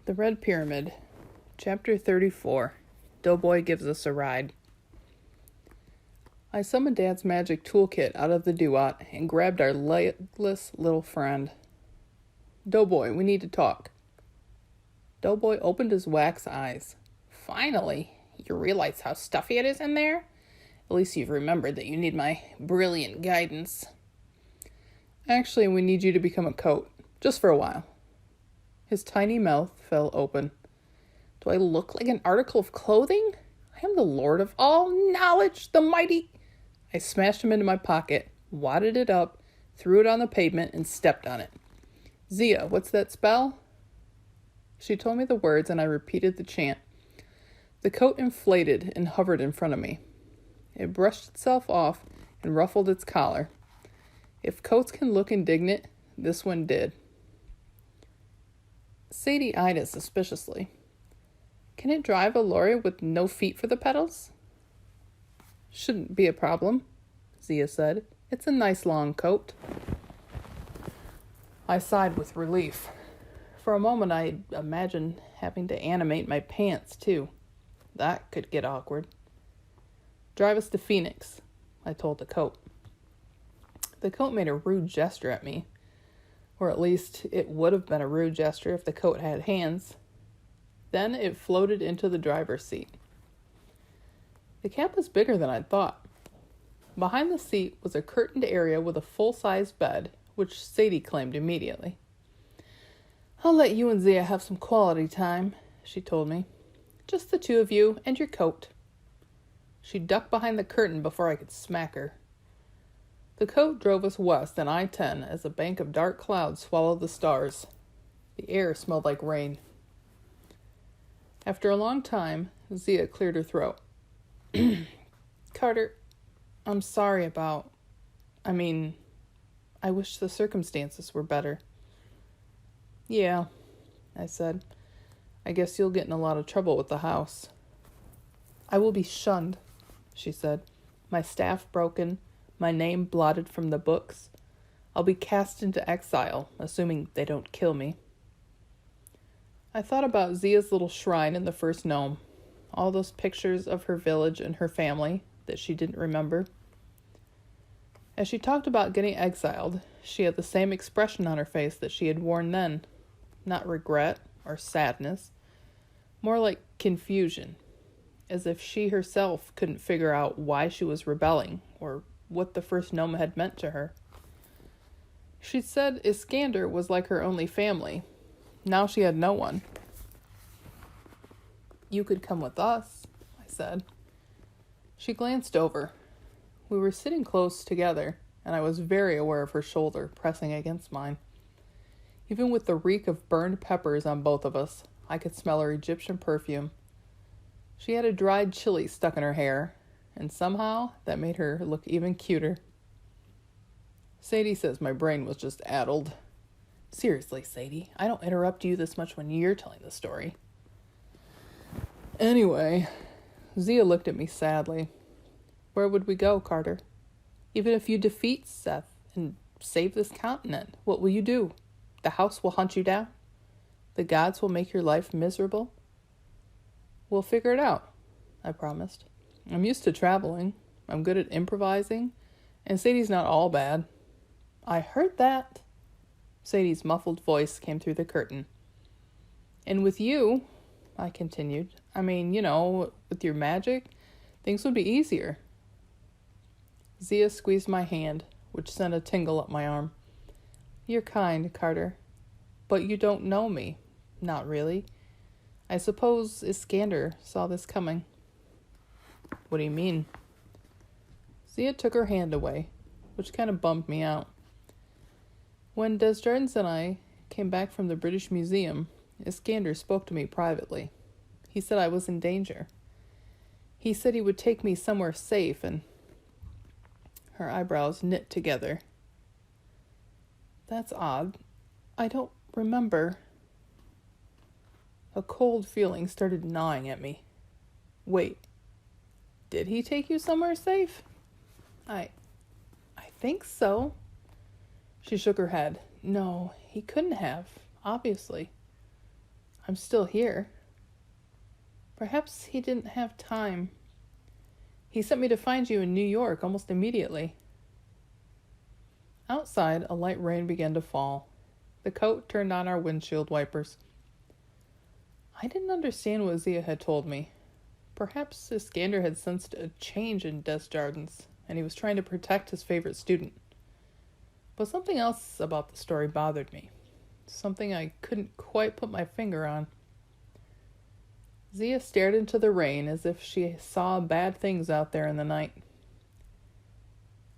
The Red Pyramid, Chapter 34. Doughboy gives us a ride. I summoned Dad's magic toolkit out of the doo-wop and grabbed our legless little friend. Doughboy, we need to talk. Doughboy opened his wax eyes. Finally, you realize how stuffy it is in there? At least you've remembered that you need my brilliant guidance. Actually, we need you to become a coat, just for a while. His tiny mouth fell open. Do I look like an article of clothing? I am the Lord of all knowledge, the mighty... I smashed him into my pocket, wadded it up, threw it on the pavement, and stepped on it. Zia, what's that spell? She told me the words, and I repeated the chant. The coat inflated and hovered in front of me. It brushed itself off and ruffled its collar. If coats can look indignant, this one did. Sadie eyed it suspiciously. Can it drive a lorry with no feet for the pedals? Shouldn't be a problem, Zia said. It's a nice long coat. I sighed with relief. For a moment I imagined having to animate my pants, too. That could get awkward. Drive us to Phoenix, I told the coat. The coat made a rude gesture at me. Or at least it would have been a rude gesture if the coat had hands. Then it floated into the driver's seat. The cab was bigger than I'd thought. Behind the seat was a curtained area with a full-size bed, which Sadie claimed immediately. I'll let you and Zia have some quality time, she told me. Just the two of you and your coat. She ducked behind the curtain before I could smack her. The coat drove us west on I-10 as a bank of dark clouds swallowed the stars. The air smelled like rain. After a long time, Zia cleared her throat. Carter, I'm sorry about... I wish the circumstances were better. Yeah, I said. I guess you'll get in a lot of trouble with the house. I will be shunned, she said. My staff broken, my name blotted from the books. I'll be cast into exile, assuming they don't kill me. I thought about Zia's little shrine in the first gnome. All those pictures of her village and her family that she didn't remember. As she talked about getting exiled, she had the same expression on her face that she had worn then. Not regret or sadness. More like confusion. As if she herself couldn't figure out why she was rebelling or what the first gnome had meant to her. She'd said Iskander was like her only family. Now she had no one. You could come with us, I said. She glanced over. We were sitting close together, and I was very aware of her shoulder pressing against mine. Even with the reek of burned peppers on both of us, I could smell her Egyptian perfume. She had a dried chili stuck in her hair, and somehow that made her look even cuter. Sadie says my brain was just addled. Seriously, Sadie, I don't interrupt you this much when you're telling the story. Anyway, Zia looked at me sadly. Where would we go, Carter? Even if you defeat Seth and save this continent, what will you do? The house will hunt you down? The gods will make your life miserable? We'll figure it out, I promised. I'm used to traveling. I'm good at improvising. And Sadie's not all bad. I heard that. Sadie's muffled voice came through the curtain. And with you, I continued, with your magic, things would be easier. Zia squeezed my hand, which sent a tingle up my arm. You're kind, Carter. But you don't know me. Not really. I suppose Iskander saw this coming. What do you mean? Zia took her hand away, which kind of bummed me out. When Desjardins and I came back from the British Museum, Iskander spoke to me privately. He said I was in danger. He said he would take me somewhere safe, and her eyebrows knit together. That's odd. I don't remember. A cold feeling started gnawing at me. Wait, did he take you somewhere safe? I think so. She shook her head. No, he couldn't have, obviously. I'm still here. Perhaps he didn't have time. He sent me to find you in New York almost immediately. Outside, a light rain began to fall. The coat turned on our windshield wipers. I didn't understand what Zia had told me. Perhaps Iskander had sensed a change in Desjardins, and he was trying to protect his favorite student. But something else about the story bothered me. Something I couldn't quite put my finger on. Zia stared into the rain as if she saw bad things out there in the night.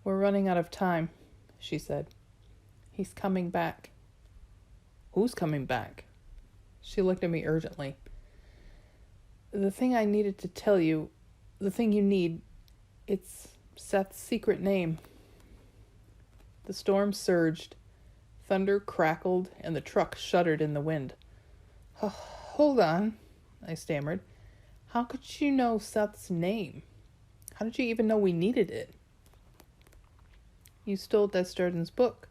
We're running out of time, she said. He's coming back. Who's coming back? She looked at me urgently. The thing I needed to tell you, the thing you need, it's Seth's secret name. The storm surged. Thunder crackled, and the truck shuddered in the wind. Oh, hold on, I stammered. How could you know Seth's name? How did you even know we needed it? You stole Desjardins' book.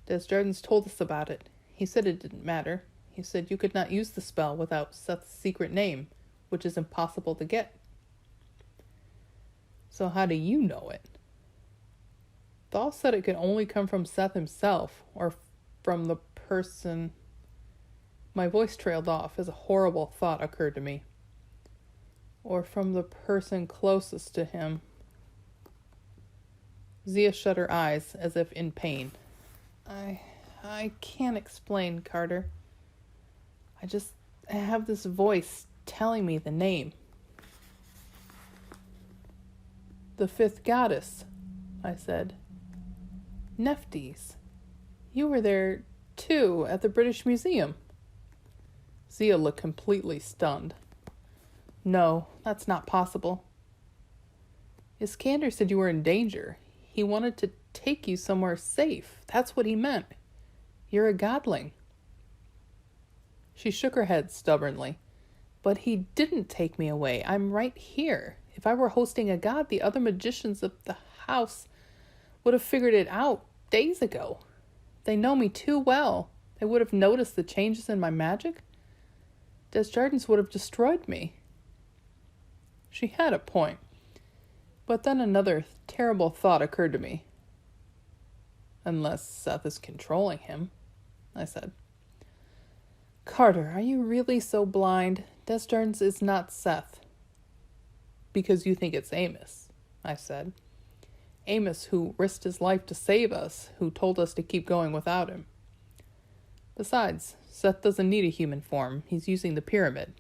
Desjardins told us about it. He said it didn't matter. He said you could not use the spell without Seth's secret name, which is impossible to get. So how do you know it? Thal said it could only come from Seth himself, or from the person... My voice trailed off as a horrible thought occurred to me. Or from the person closest to him. Zia shut her eyes as if in pain. I can't explain, Carter. I have this voice telling me the name. The fifth goddess, I said. Nephthys. You were there, too, at the British Museum. Zia looked completely stunned. No, that's not possible. Iskander said you were in danger. He wanted to take you somewhere safe. That's what he meant. You're a godling. She shook her head stubbornly. But he didn't take me away. I'm right here. If I were hosting a god, the other magicians of the house would have figured it out days ago. They know me too well. They would have noticed the changes in my magic. Desjardins would have destroyed me. She had a point. But then another terrible thought occurred to me. Unless Seth is controlling him, I said. Carter, are you really so blind? Desjardins is not Seth. Because you think it's Amos, I said. Amos, who risked his life to save us, who told us to keep going without him. Besides, Seth doesn't need a human form. He's using the pyramid.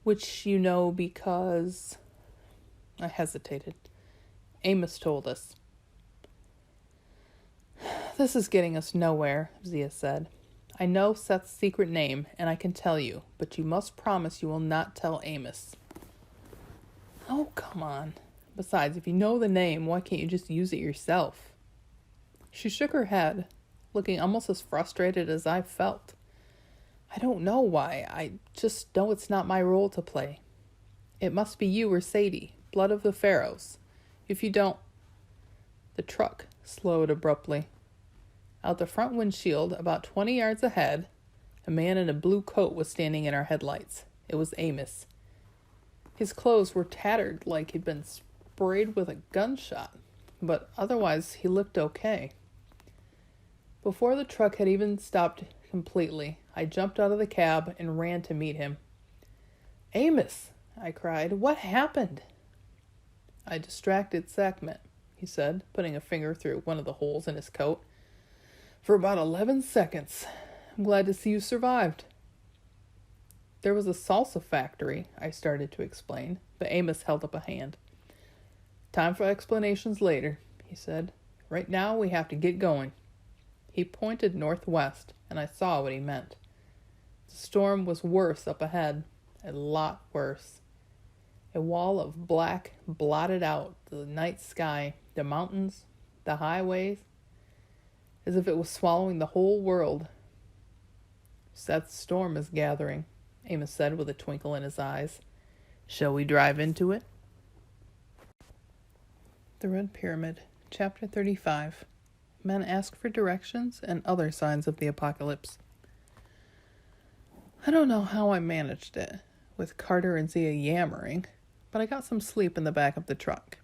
Which you know because... I hesitated. Amos told us. This is getting us nowhere, Zia said. I know Seth's secret name, and I can tell you, but you must promise you will not tell Amos. Oh, come on. Besides, if you know the name, why can't you just use it yourself? She shook her head, looking almost as frustrated as I felt. I don't know why. I just know it's not my role to play. It must be you or Sadie, blood of the pharaohs. If you don't... The truck slowed abruptly. Out the front windshield, about 20 yards ahead, a man in a blue coat was standing in our headlights. It was Amos. His clothes were tattered like he'd been sprayed with a gunshot, but otherwise he looked okay. Before the truck had even stopped completely, I jumped out of the cab and ran to meet him. Amos, I cried, what happened? I distracted Sekhmet, he said, putting a finger through one of the holes in his coat. For about 11 seconds. I'm glad to see you survived. There was a salsa factory, I started to explain, but Amos held up a hand. Time for explanations later, he said. Right now we have to get going. He pointed northwest, and I saw what he meant. The storm was worse up ahead, a lot worse. A wall of black blotted out the night sky, the mountains, the highways, as if it was swallowing the whole world. Seth's storm is gathering, Amos said with a twinkle in his eyes. Shall we drive into it? The Red Pyramid, Chapter 35. Men ask for directions and other signs of the apocalypse. I don't know how I managed it, with Carter and Zia yammering, but I got some sleep in the back of the truck.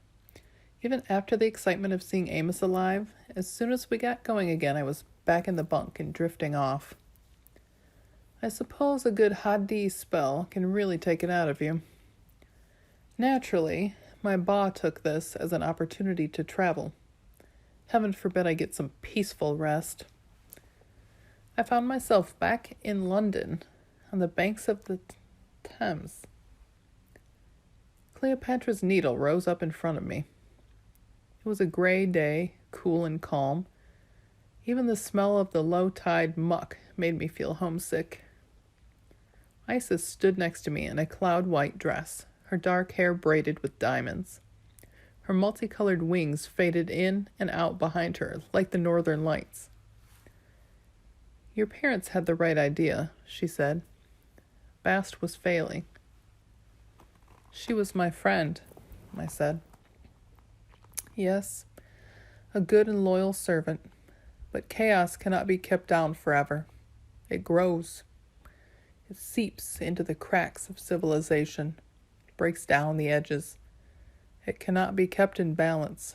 Even after the excitement of seeing Amos alive, as soon as we got going again, I was back in the bunk and drifting off. I suppose a good Haddi spell can really take it out of you. Naturally, my ba took this as an opportunity to travel. Heaven forbid I get some peaceful rest. I found myself back in London, on the banks of the Thames. Cleopatra's Needle rose up in front of me. It was a gray day, cool and calm. Even the smell of the low-tide muck made me feel homesick. Isis stood next to me in a cloud-white dress, her dark hair braided with diamonds. Her multicolored wings faded in and out behind her like the northern lights. "Your parents had the right idea," she said. Bast was failing. "She was my friend," I said. "Yes, a good and loyal servant, but chaos cannot be kept down forever. It grows. It seeps into the cracks of civilization, breaks down the edges. It cannot be kept in balance.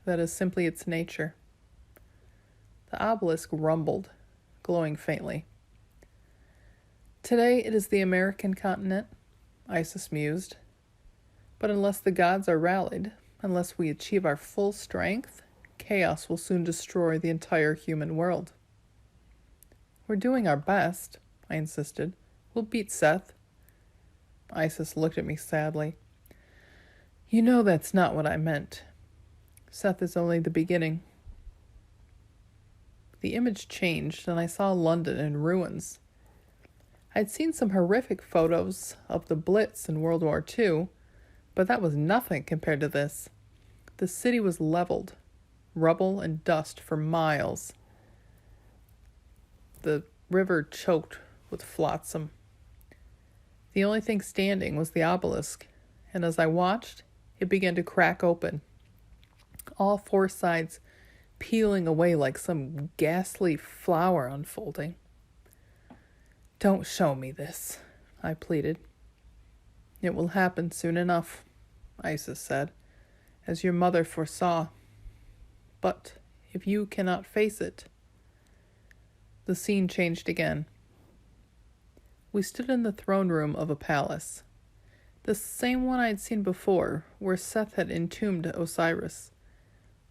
That is simply its nature." The obelisk rumbled, glowing faintly. "Today it is the American continent," Isis mused. "But unless the gods are rallied, unless we achieve our full strength, chaos will soon destroy the entire human world." "We're doing our best," I insisted. "We'll beat Seth." Isis looked at me sadly. "You know that's not what I meant. Seth is only the beginning." The image changed, and I saw London in ruins. I'd seen some horrific photos of the Blitz in World War II, but that was nothing compared to this. The city was leveled, rubble and dust for miles. The river choked with flotsam. The only thing standing was the obelisk, and as I watched, it began to crack open, all four sides peeling away like some ghastly flower unfolding. "Don't show me this," I pleaded. "It will happen soon enough," Isis said, "as your mother foresaw. But if you cannot face it..." The scene changed again. We stood in the throne room of a palace, the same one I had seen before, where Seth had entombed Osiris.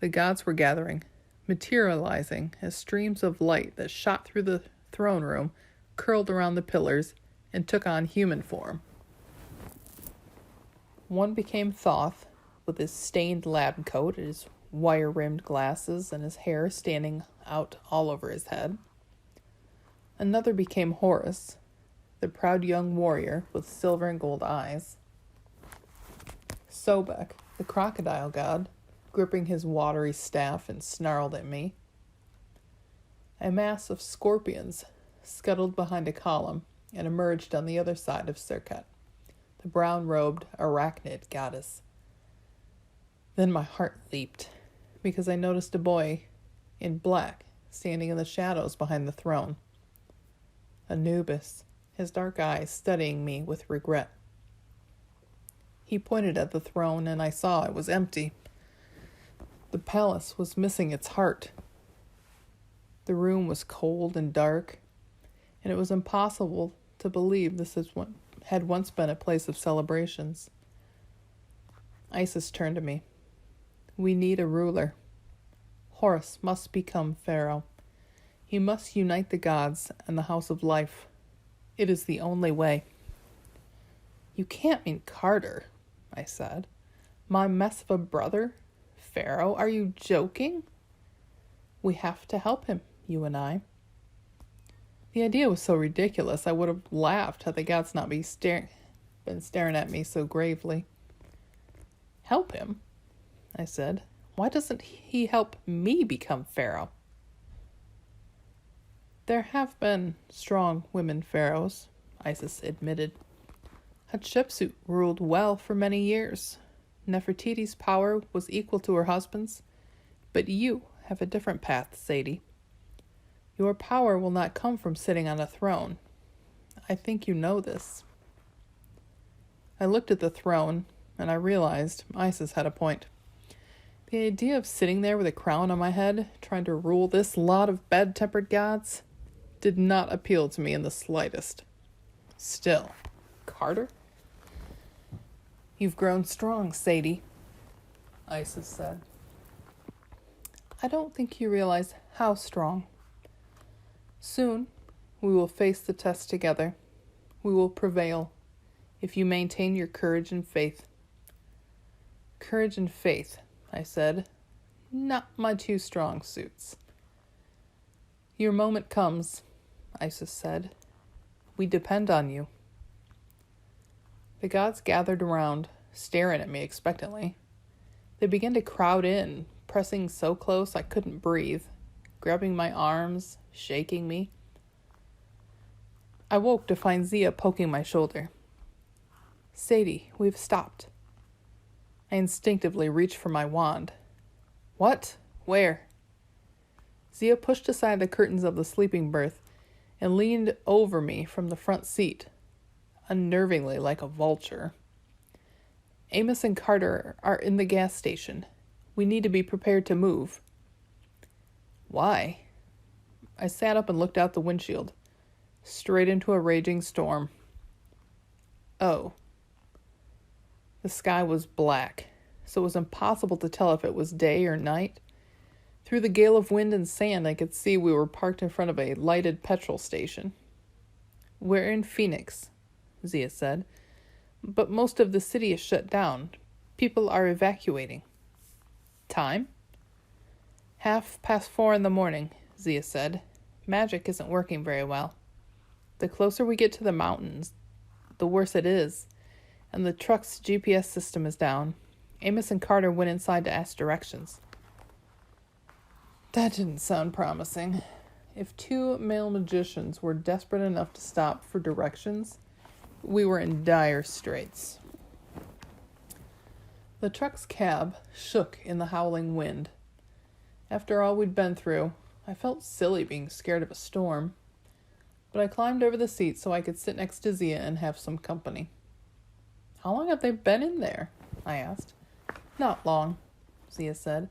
The gods were gathering, materializing as streams of light that shot through the throne room, curled around the pillars, and took on human form. One became Thoth, with his stained lab coat, his wire-rimmed glasses, and his hair standing out all over his head. Another became Horus, the proud young warrior with silver and gold eyes. Sobek, the crocodile god, gripping his watery staff and snarled at me. A mass of scorpions scuttled behind a column and emerged on the other side of Serket, the brown-robed arachnid goddess. Then my heart leaped, because I noticed a boy in black standing in the shadows behind the throne. Anubis, his dark eyes studying me with regret. He pointed at the throne, and I saw it was empty. The palace was missing its heart. The room was cold and dark, and it was impossible to believe this had once been a place of celebrations. Isis turned to me. "We need a ruler. Horus must become pharaoh. He must unite the gods and the House of Life. It is the only way." "You can't mean Carter," I said. "My mess of a brother? Pharaoh? Are you joking?" "We have to help him, you and I." The idea was so ridiculous I would have laughed had the gods not been staring at me so gravely. "Help him?" I said. "Why doesn't he help me become pharaoh?" "There have been strong women pharaohs," Isis admitted. "Hatshepsut ruled well for many years. Nefertiti's power was equal to her husband's. But you have a different path, Sadie. Your power will not come from sitting on a throne." I think you know this. I looked at the throne, and I realized Isis had a point. The idea of sitting there with a crown on my head, trying to rule this lot of bad-tempered gods, did not appeal to me in the slightest. Still, Carter? You've grown strong, Sadie, Isis said. I don't think you realize how strong. Soon, we will face the test together. We will prevail, if you maintain your courage and faith. Courage and faith, I said. Not my two strong suits. Your moment comes, Isis said. We depend on you. The gods gathered around, staring at me expectantly. They began to crowd in, pressing so close I couldn't breathe, grabbing my arms, shaking me. I woke to find Zia poking my shoulder. Sadie, we've stopped. I instinctively reached for my wand. What? Where? Zia pushed aside the curtains of the sleeping berth and leaned over me from the front seat, unnervingly like a vulture. Amos and Carter are in the gas station. We need to be prepared to move. Why? I sat up and looked out the windshield, straight into a raging storm. Oh. The sky was black, so it was impossible to tell if it was day or night. Through the gale of wind and sand, I could see we were parked in front of a lighted petrol station. We're in Phoenix, Zia said, but most of the city is shut down. People are evacuating. Time? 4:30 in the morning, Zia said. Magic isn't working very well. The closer we get to the mountains, the worse it is, and the truck's GPS system is down. Amos and Carter went inside to ask directions. That didn't sound promising. If two male magicians were desperate enough to stop for directions, we were in dire straits. The truck's cab shook in the howling wind. After all we'd been through, I felt silly being scared of a storm, but I climbed over the seat so I could sit next to Zia and have some company. How long have they been in there? I asked. Not long, Zia said.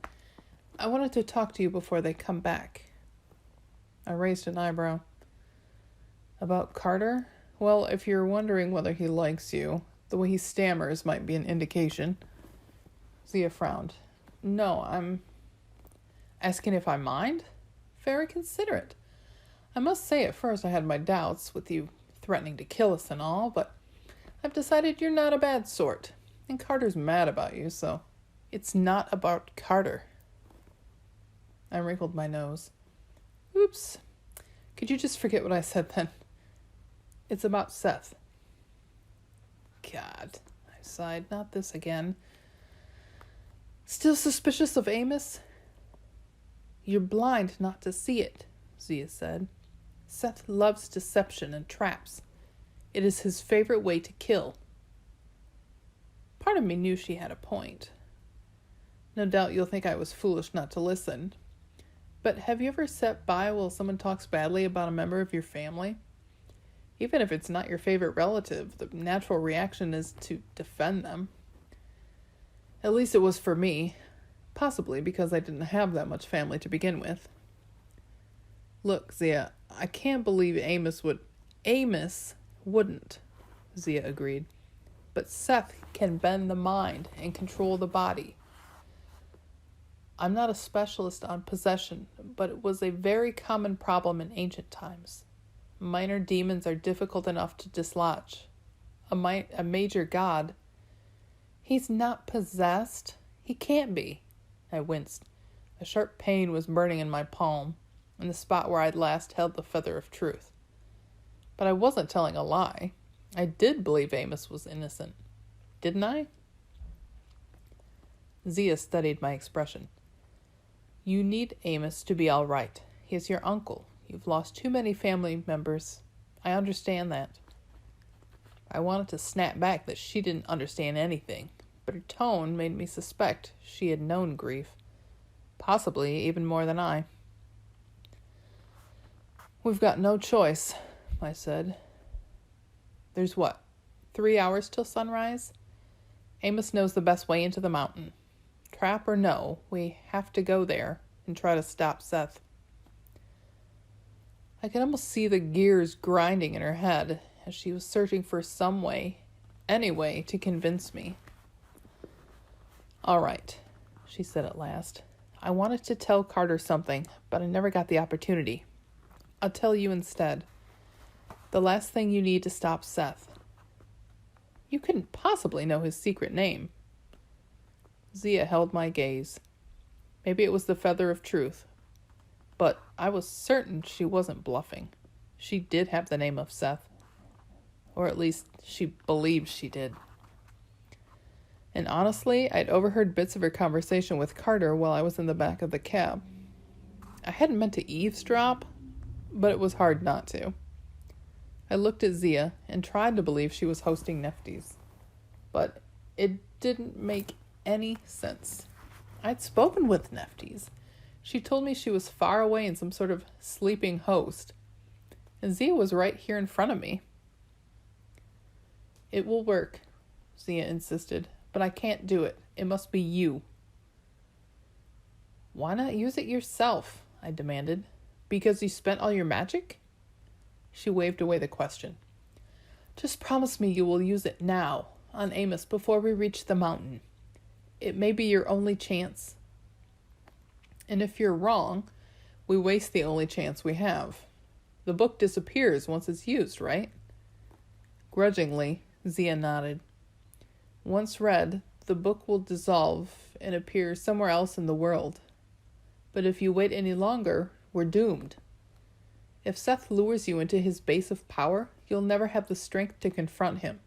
I wanted to talk to you before they come back. I raised an eyebrow. About Carter? Well, if you're wondering whether he likes you, the way he stammers might be an indication. Zia frowned. No, I'm asking if I mind? Very considerate. I must say at first I had my doubts, with you threatening to kill us and all, but I've decided you're not a bad sort, and Carter's mad about you, so it's not about Carter. I wrinkled my nose. Oops. Could you just forget what I said then? It's about Seth. God, I sighed. Not this again. Still suspicious of Amos? You're blind not to see it, Zia said. Seth loves deception and traps. It is his favorite way to kill. Part of me knew she had a point. No doubt you'll think I was foolish not to listen. But have you ever sat by while someone talks badly about a member of your family? Even if it's not your favorite relative, the natural reaction is to defend them. At least it was for me, possibly because I didn't have that much family to begin with. Look, Zia, I can't believe Amos would... Amos wouldn't, Zia agreed. But Seth can bend the mind and control the body. I'm not a specialist on possession, but it was a very common problem in ancient times. Minor demons are difficult enough to dislodge. A major god. He's not possessed. He can't be. I winced. A sharp pain was burning in my palm, in the spot where I'd last held the feather of truth. But I wasn't telling a lie. I did believe Amos was innocent. Didn't I? Zia studied my expression. You need Amos to be all right. He is your uncle. You've lost too many family members. I understand that. I wanted to snap back that she didn't understand anything, but her tone made me suspect she had known grief. Possibly even more than I. We've got no choice, I said. There's what, 3 hours till sunrise? Amos knows the best way into the mountain. Trap or no, we have to go there and try to stop Seth. I could almost see the gears grinding in her head as she was searching for some way, any way, to convince me. All right, she said at last. I wanted to tell Carter something, but I never got the opportunity. I'll tell you instead. The last thing you need to stop Seth. You couldn't possibly know his secret name. Zia held my gaze. Maybe it was the feather of truth, but I was certain she wasn't bluffing. She did have the name of Seth. Or at least she believed she did. And honestly, I'd overheard bits of her conversation with Carter while I was in the back of the cab. I hadn't meant to eavesdrop, but it was hard not to. I looked at Zia and tried to believe she was hosting Nefties, but it didn't make any sense. I'd spoken with Nefties. She told me she was far away in some sort of sleeping host, and Zia was right here in front of me. It will work, Zia insisted, but I can't do it. It must be you. Why not use it yourself? I demanded. Because you spent all your magic? She waved away the question. Just promise me you will use it now, on Amos, before we reach the mountain. It may be your only chance. And if you're wrong, we waste the only chance we have. The book disappears once it's used, right? Grudgingly, Zia nodded. Once read, the book will dissolve and appear somewhere else in the world. But if you wait any longer, we're doomed. If Seth lures you into his base of power, you'll never have the strength to confront him.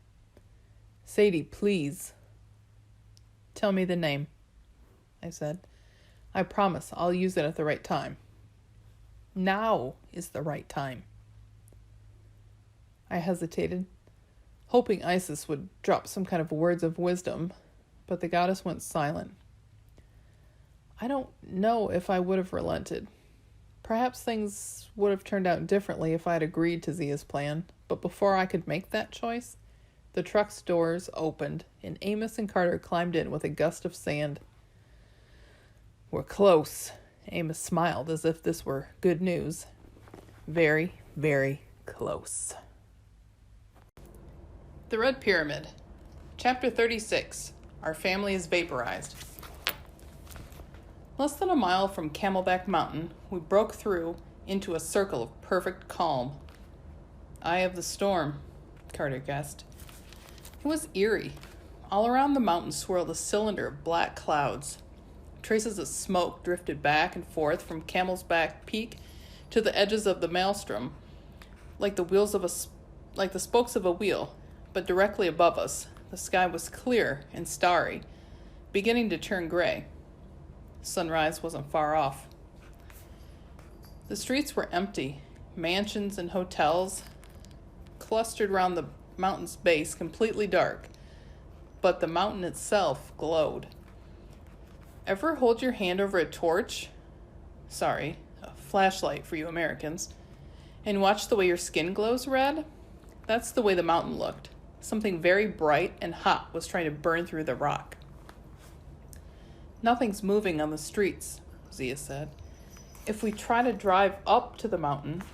Sadie, please. Tell me the name, I said. I promise I'll use it at the right time. Now is the right time. I hesitated, hoping Isis would drop some kind of words of wisdom, but the goddess went silent. I don't know if I would have relented. Perhaps things would have turned out differently if I had agreed to Zia's plan, but before I could make that choice, the truck's doors opened, and Amos and Carter climbed in with a gust of sand. We're close. Amos smiled as if this were good news. Very, very close. The Red Pyramid. Chapter 36. Our family is vaporized. Less than a mile from Camelback Mountain, we broke through into a circle of perfect calm. Eye of the storm, Carter guessed. It was eerie. All around the mountain swirled a cylinder of black clouds. Traces of smoke drifted back and forth from Camel's Back Peak to the edges of the maelstrom, like the spokes of a wheel. But directly above us, the sky was clear and starry, beginning to turn gray. Sunrise wasn't far off. The streets were empty. Mansions and hotels clustered around the mountain's base, completely dark, but the mountain itself glowed. Ever hold your hand over a torch? Sorry, a flashlight for you Americans. And watch the way your skin glows red? That's the way the mountain looked. Something very bright and hot was trying to burn through the rock. Nothing's moving on the streets, Zia said. If we try to drive up to the mountain,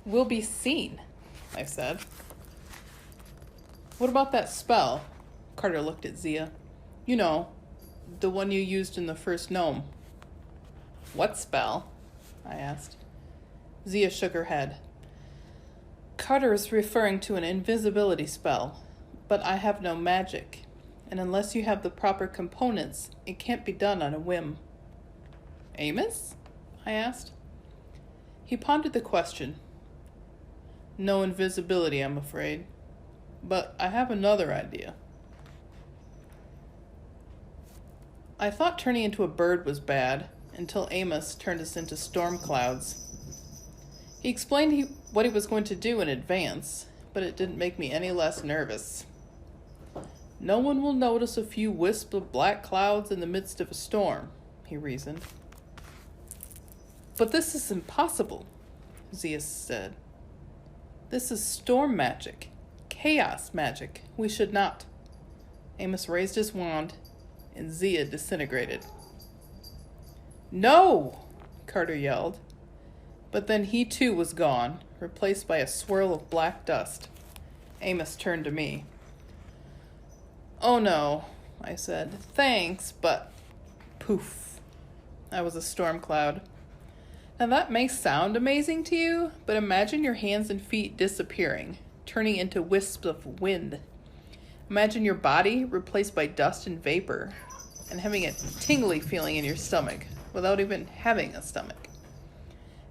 we'll be seen, I said. What about that spell? Carter looked at Zia. You know, the one you used in the first gnome. What spell? I asked. Zia shook her head. Carter is referring to an invisibility spell, but I have no magic, and unless you have the proper components, it can't be done on a whim. Amos? I asked. He pondered the question. No invisibility, I'm afraid, but I have another idea. I thought turning into a bird was bad, until Amos turned us into storm clouds. He explained what he was going to do in advance, but it didn't make me any less nervous. No one will notice a few wisps of black clouds in the midst of a storm, he reasoned. But this is impossible, Zia said. This is storm magic. Chaos magic. We should not. Amos raised his wand, and Zia disintegrated. No! Carter yelled. But then he too was gone, replaced by a swirl of black dust. Amos turned to me. Oh no, I said. Thanks, but... Poof. I was a storm cloud. Now that may sound amazing to you, but imagine your hands and feet disappearing, turning into wisps of wind. Imagine your body replaced by dust and vapor, and having a tingly feeling in your stomach without even having a stomach.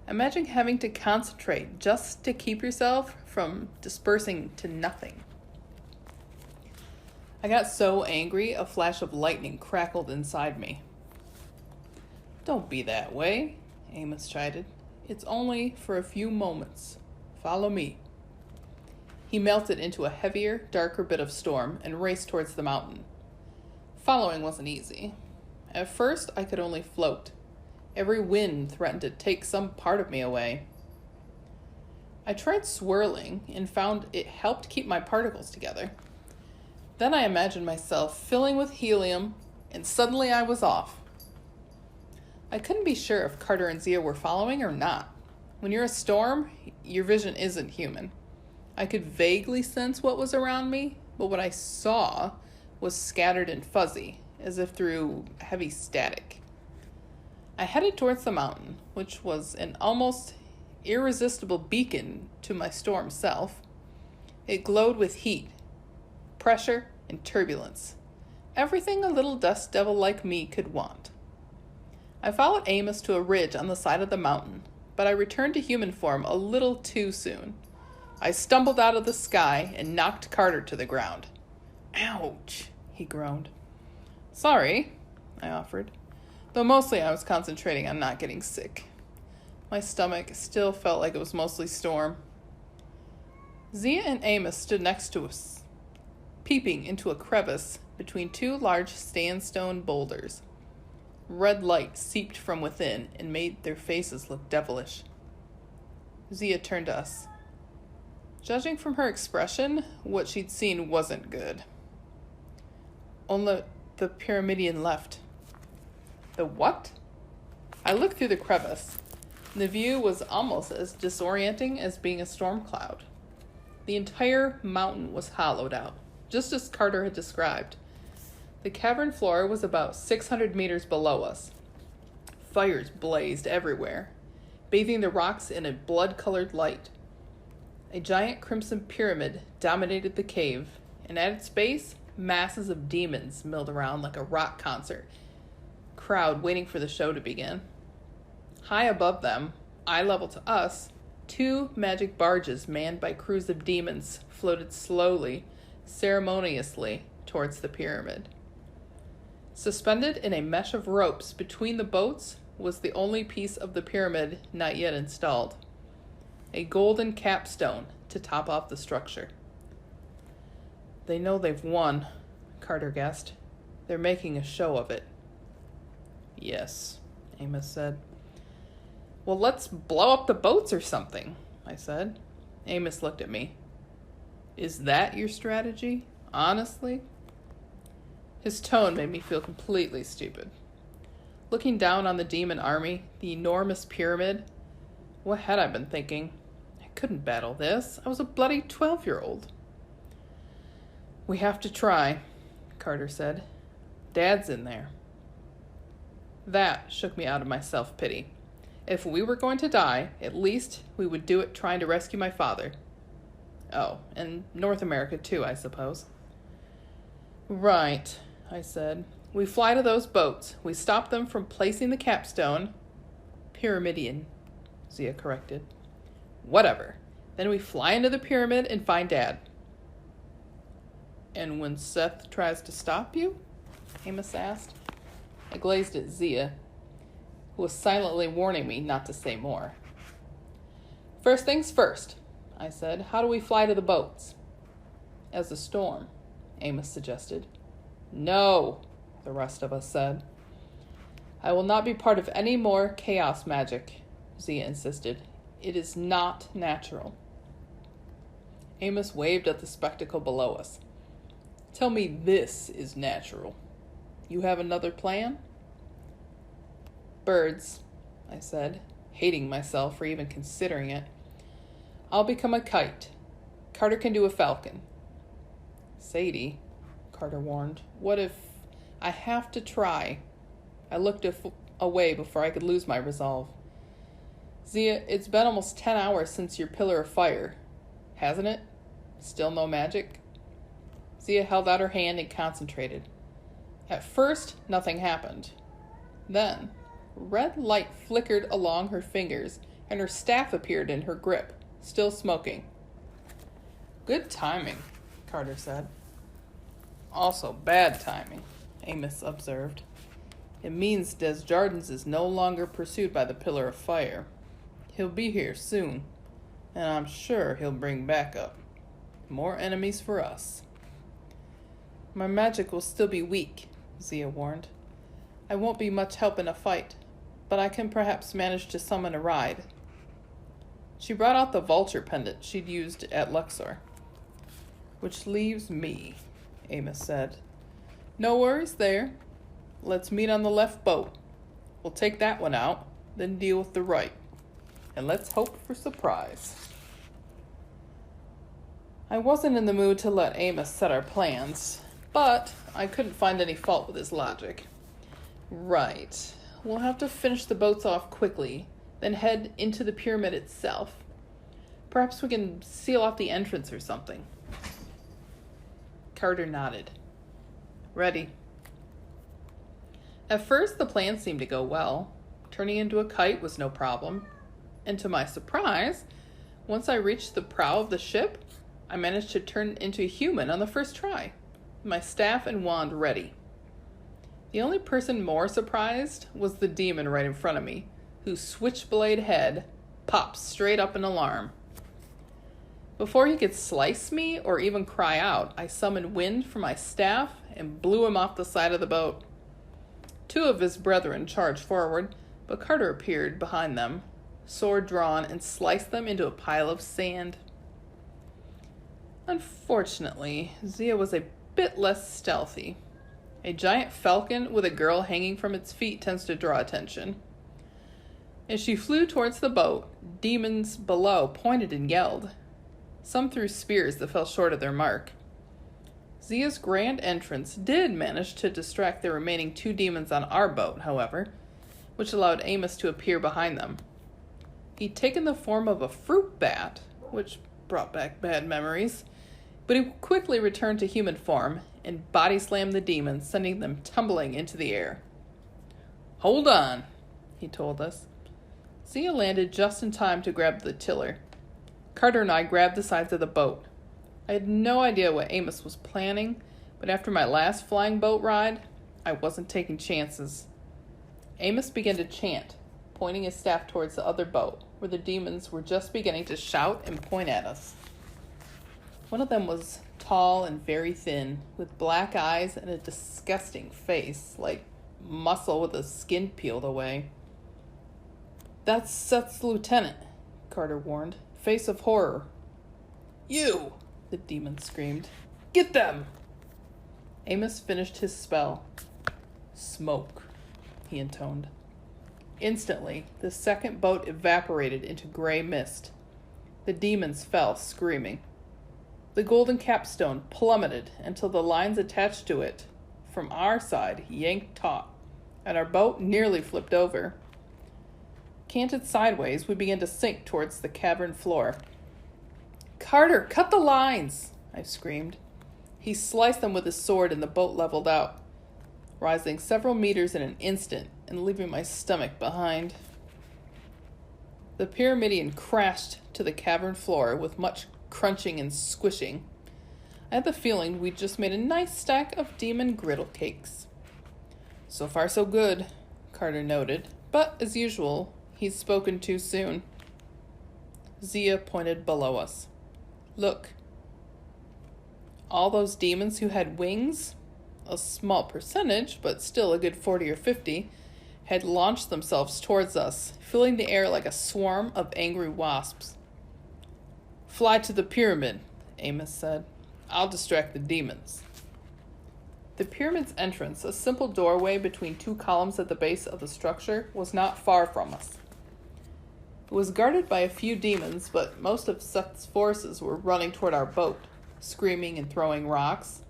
Imagine having to concentrate just to keep yourself from dispersing to nothing. I got so angry, a flash of lightning crackled inside me. Don't be that way, Amos chided. It's only for a few moments. Follow me. He melted into a heavier, darker bit of storm and raced towards the mountain. Following wasn't easy. At first, I could only float. Every wind threatened to take some part of me away. I tried swirling and found it helped keep my particles together. Then I imagined myself filling with helium, and suddenly I was off. I couldn't be sure if Carter and Zia were following or not. When you're a storm, your vision isn't human. I could vaguely sense what was around me, but what I saw was scattered and fuzzy, as if through heavy static. I headed towards the mountain, which was an almost irresistible beacon to my storm self. It glowed with heat, pressure, and turbulence. Everything a little dust devil like me could want. I followed Amos to a ridge on the side of the mountain, but I returned to human form a little too soon. I stumbled out of the sky and knocked Carter to the ground. Ouch, he groaned. Sorry, I offered, though mostly I was concentrating on not getting sick. My stomach still felt like it was mostly storm. Zia and Amos stood next to us, peeping into a crevice between two large sandstone boulders. Red light seeped from within and made their faces look devilish. Zia turned to us. Judging from her expression, what she'd seen wasn't good. Only the Pyramidian left. The what? I looked through the crevice. The view was almost as disorienting as being a storm cloud. The entire mountain was hollowed out, just as Carter had described. The cavern floor was about 600 meters below us. Fires blazed everywhere, bathing the rocks in a blood-colored light. A giant crimson pyramid dominated the cave, and at its base, masses of demons milled around like a rock concert, crowd waiting for the show to begin. High above them, eye level to us, two magic barges manned by crews of demons floated slowly, ceremoniously, towards the pyramid. Suspended in a mesh of ropes between the boats was the only piece of the pyramid not yet installed. A golden capstone to top off the structure. They know they've won, Carter guessed. They're making a show of it. Yes, Amos said. Well, let's blow up the boats or something, I said. Amos looked at me. Is that your strategy? Honestly? His tone made me feel completely stupid. Looking down on the demon army, the enormous pyramid, what had I been thinking? I couldn't battle this. I was a bloody 12-year-old. We have to try, Carter said. Dad's in there. That shook me out of my self-pity. If we were going to die, at least we would do it trying to rescue my father. Oh, and North America too, I suppose. Right, I said. We fly to those boats. We stop them from placing the capstone. Pyramidian, Zia corrected. Whatever. Then we fly into the pyramid and find Dad. And when Seth tries to stop you? Amos asked. I glazed at Zia, who was silently warning me not to say more. First things first, I said. How do we fly to the boats? As a storm, Amos suggested. No, the rest of us said. I will not be part of any more chaos magic, Zia insisted. It is not natural. Amos waved at the spectacle below us. Tell me this is natural. You have another plan? Birds, I said, hating myself for even considering it. I'll become a kite. Carter can do a falcon. Sadie, Carter warned, what if I have to try? I looked away before I could lose my resolve. Zia, it's been almost 10 hours since your pillar of fire, hasn't it? Still no magic? Zia held out her hand and concentrated. At first, nothing happened. Then, red light flickered along her fingers, and her staff appeared in her grip, still smoking. Good timing, Carter said. Also bad timing, Amos observed. It means Desjardins is no longer pursued by the Pillar of Fire. He'll be here soon, and I'm sure he'll bring backup. More enemies for us. My magic will still be weak, Zia warned. I won't be much help in a fight, but I can perhaps manage to summon a ride. She brought out the vulture pendant she'd used at Luxor. Which leaves me, Amos said. No worries there. Let's meet on the left boat. We'll take that one out, then deal with the right. And let's hope for surprise. I wasn't in the mood to let Amos set our plans, but I couldn't find any fault with his logic. Right. We'll have to finish the boats off quickly, then head into the pyramid itself. Perhaps we can seal off the entrance or something. Carter nodded. Ready. At first, the plan seemed to go well. Turning into a kite was no problem. And to my surprise, once I reached the prow of the ship, I managed to turn into a human on the first try, my staff and wand ready. The only person more surprised was the demon right in front of me, whose switchblade head popped straight up in alarm. Before he could slice me or even cry out, I summoned wind from my staff and blew him off the side of the boat. Two of his brethren charged forward, but Carter appeared behind them, sword drawn, and sliced them into a pile of sand. Unfortunately, Zia was a bit less stealthy. A giant falcon with a girl hanging from its feet tends to draw attention. As she flew towards the boat, demons below pointed and yelled. Some threw spears that fell short of their mark. Zia's grand entrance did manage to distract the remaining two demons on our boat, however, which allowed Amos to appear behind them. He'd taken the form of a fruit bat, which brought back bad memories, but he quickly returned to human form and body slammed the demons, sending them tumbling into the air. Hold on, he told us. Zia landed just in time to grab the tiller. Carter and I grabbed the sides of the boat. I had no idea what Amos was planning, but after my last flying boat ride, I wasn't taking chances. Amos began to chant, pointing his staff towards the other boat, where the demons were just beginning to shout and point at us. One of them was tall and very thin, with black eyes and a disgusting face, like muscle with the skin peeled away. That's Seth's lieutenant, Carter warned. Face of horror. You! The demon screamed. Get them! Amos finished his spell. Smoke, he intoned. Instantly, the second boat evaporated into gray mist. The demons fell, screaming. The golden capstone plummeted until the lines attached to it, from our side, yanked taut, and our boat nearly flipped over. Canted sideways, we began to sink towards the cavern floor. Carter, cut the lines! I screamed. He sliced them with his sword and the boat leveled out, rising several meters in an instant and leaving my stomach behind. The Pyramidion crashed to the cavern floor with much crunching and squishing. I had the feeling we'd just made a nice stack of demon griddle cakes. So far so good, Carter noted, but as usual, he'd spoken too soon. Zia pointed below us. Look. All those demons who had wings, a small percentage, but still a good 40 or 50, had launched themselves towards us, filling the air like a swarm of angry wasps. Fly to the pyramid, Amos said. I'll distract the demons. The pyramid's entrance, a simple doorway between two columns at the base of the structure, was not far from us. It was guarded by a few demons, but most of Seth's forces were running toward our boat, screaming and throwing rocks,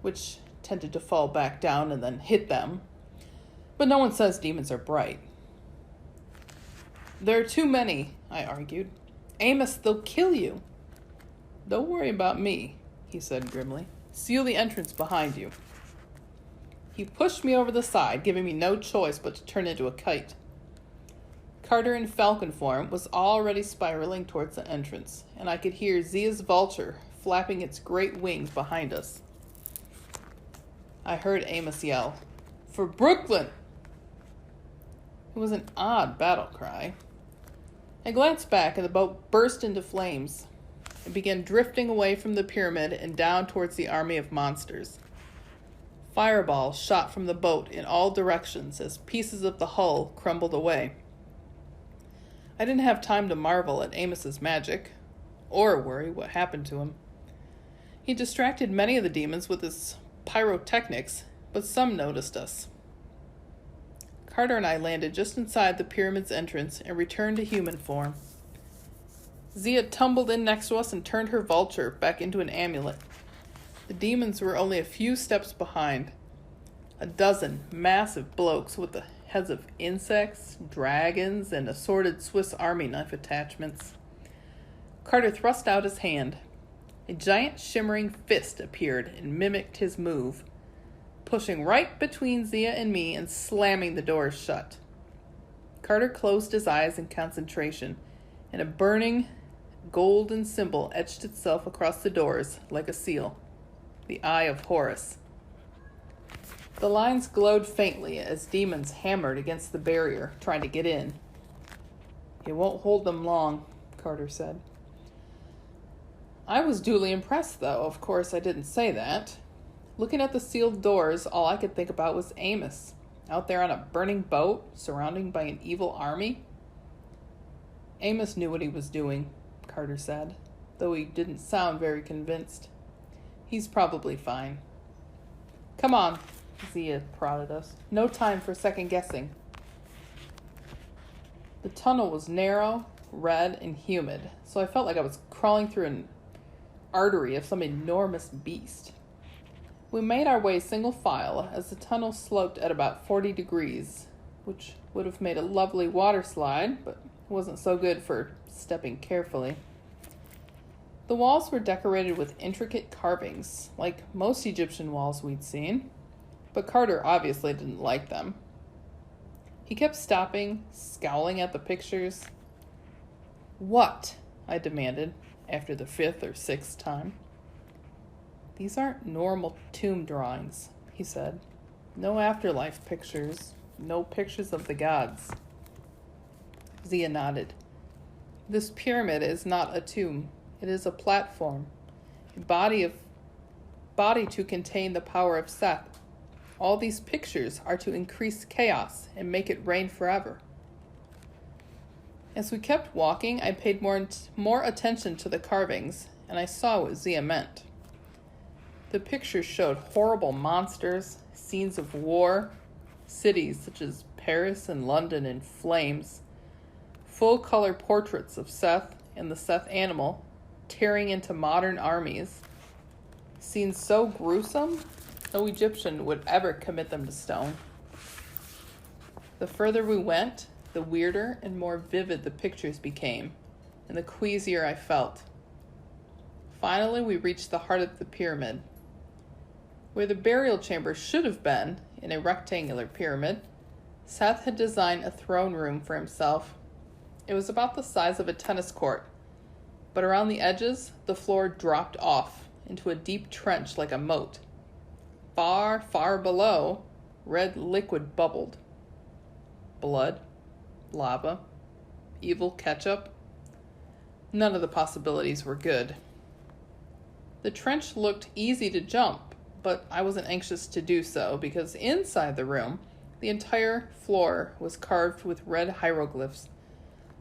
which tended to fall back down and then hit them. But no one says demons are bright. There are too many, I argued. Amos, they'll kill you. Don't worry about me, he said grimly. Seal the entrance behind you. He pushed me over the side, giving me no choice but to turn into a kite. Carter in falcon form was already spiraling towards the entrance, and I could hear Zia's vulture flapping its great wings behind us. I heard Amos yell, "For Brooklyn!" It was an odd battle cry. I glanced back, and the boat burst into flames. It began drifting away from the pyramid and down towards the army of monsters. Fireballs shot from the boat in all directions as pieces of the hull crumbled away. I didn't have time to marvel at Amos's magic, or worry what happened to him. He distracted many of the demons with his pyrotechnics, but some noticed us. Carter and I landed just inside the pyramid's entrance and returned to human form. Zia tumbled in next to us and turned her vulture back into an amulet. The demons were only a few steps behind. A dozen massive blokes with the heads of insects, dragons, and assorted Swiss Army knife attachments. Carter thrust out his hand. A giant shimmering fist appeared and mimicked his move, pushing right between Zia and me and slamming the doors shut. Carter closed his eyes in concentration, and a burning golden symbol etched itself across the doors like a seal, the Eye of Horus. The lines glowed faintly as demons hammered against the barrier, trying to get in. "It won't hold them long," Carter said. I was duly impressed, though. Of course, I didn't say that. Looking at the sealed doors, all I could think about was Amos, out there on a burning boat, surrounded by an evil army. Amos knew what he was doing, Carter said, though he didn't sound very convinced. He's probably fine. "Come on," Zia prodded us. "No time for second guessing." The tunnel was narrow, red, and humid, so I felt like I was crawling through an artery of some enormous beast. We made our way single file as the tunnel sloped at about 40 degrees, which would have made a lovely water slide, but wasn't so good for stepping carefully. The walls were decorated with intricate carvings, like most Egyptian walls we'd seen, but Carter obviously didn't like them. He kept stopping, scowling at the pictures. "What?" I demanded, after the 5th or 6th time. "These aren't normal tomb drawings," he said. "No afterlife pictures, no pictures of the gods." Zia nodded. "This pyramid is not a tomb. It is a platform, a body to contain the power of Seth. All these pictures are to increase chaos and make it reign forever." As we kept walking, I paid more attention to the carvings, and I saw what Zia meant. The pictures showed horrible monsters, scenes of war, cities such as Paris and London in flames, full-color portraits of Seth and the Seth animal tearing into modern armies, scenes so gruesome no Egyptian would ever commit them to stone. The further we went, the weirder and more vivid the pictures became, and the queasier I felt. Finally, we reached the heart of the pyramid. Where the burial chamber should have been, in a rectangular pyramid, Seth had designed a throne room for himself. It was about the size of a tennis court, but around the edges, the floor dropped off into a deep trench like a moat. Far, far below, red liquid bubbled. Blood, lava, evil ketchup. None of the possibilities were good. The trench looked easy to jump, but I wasn't anxious to do so because inside the room, the entire floor was carved with red hieroglyphs,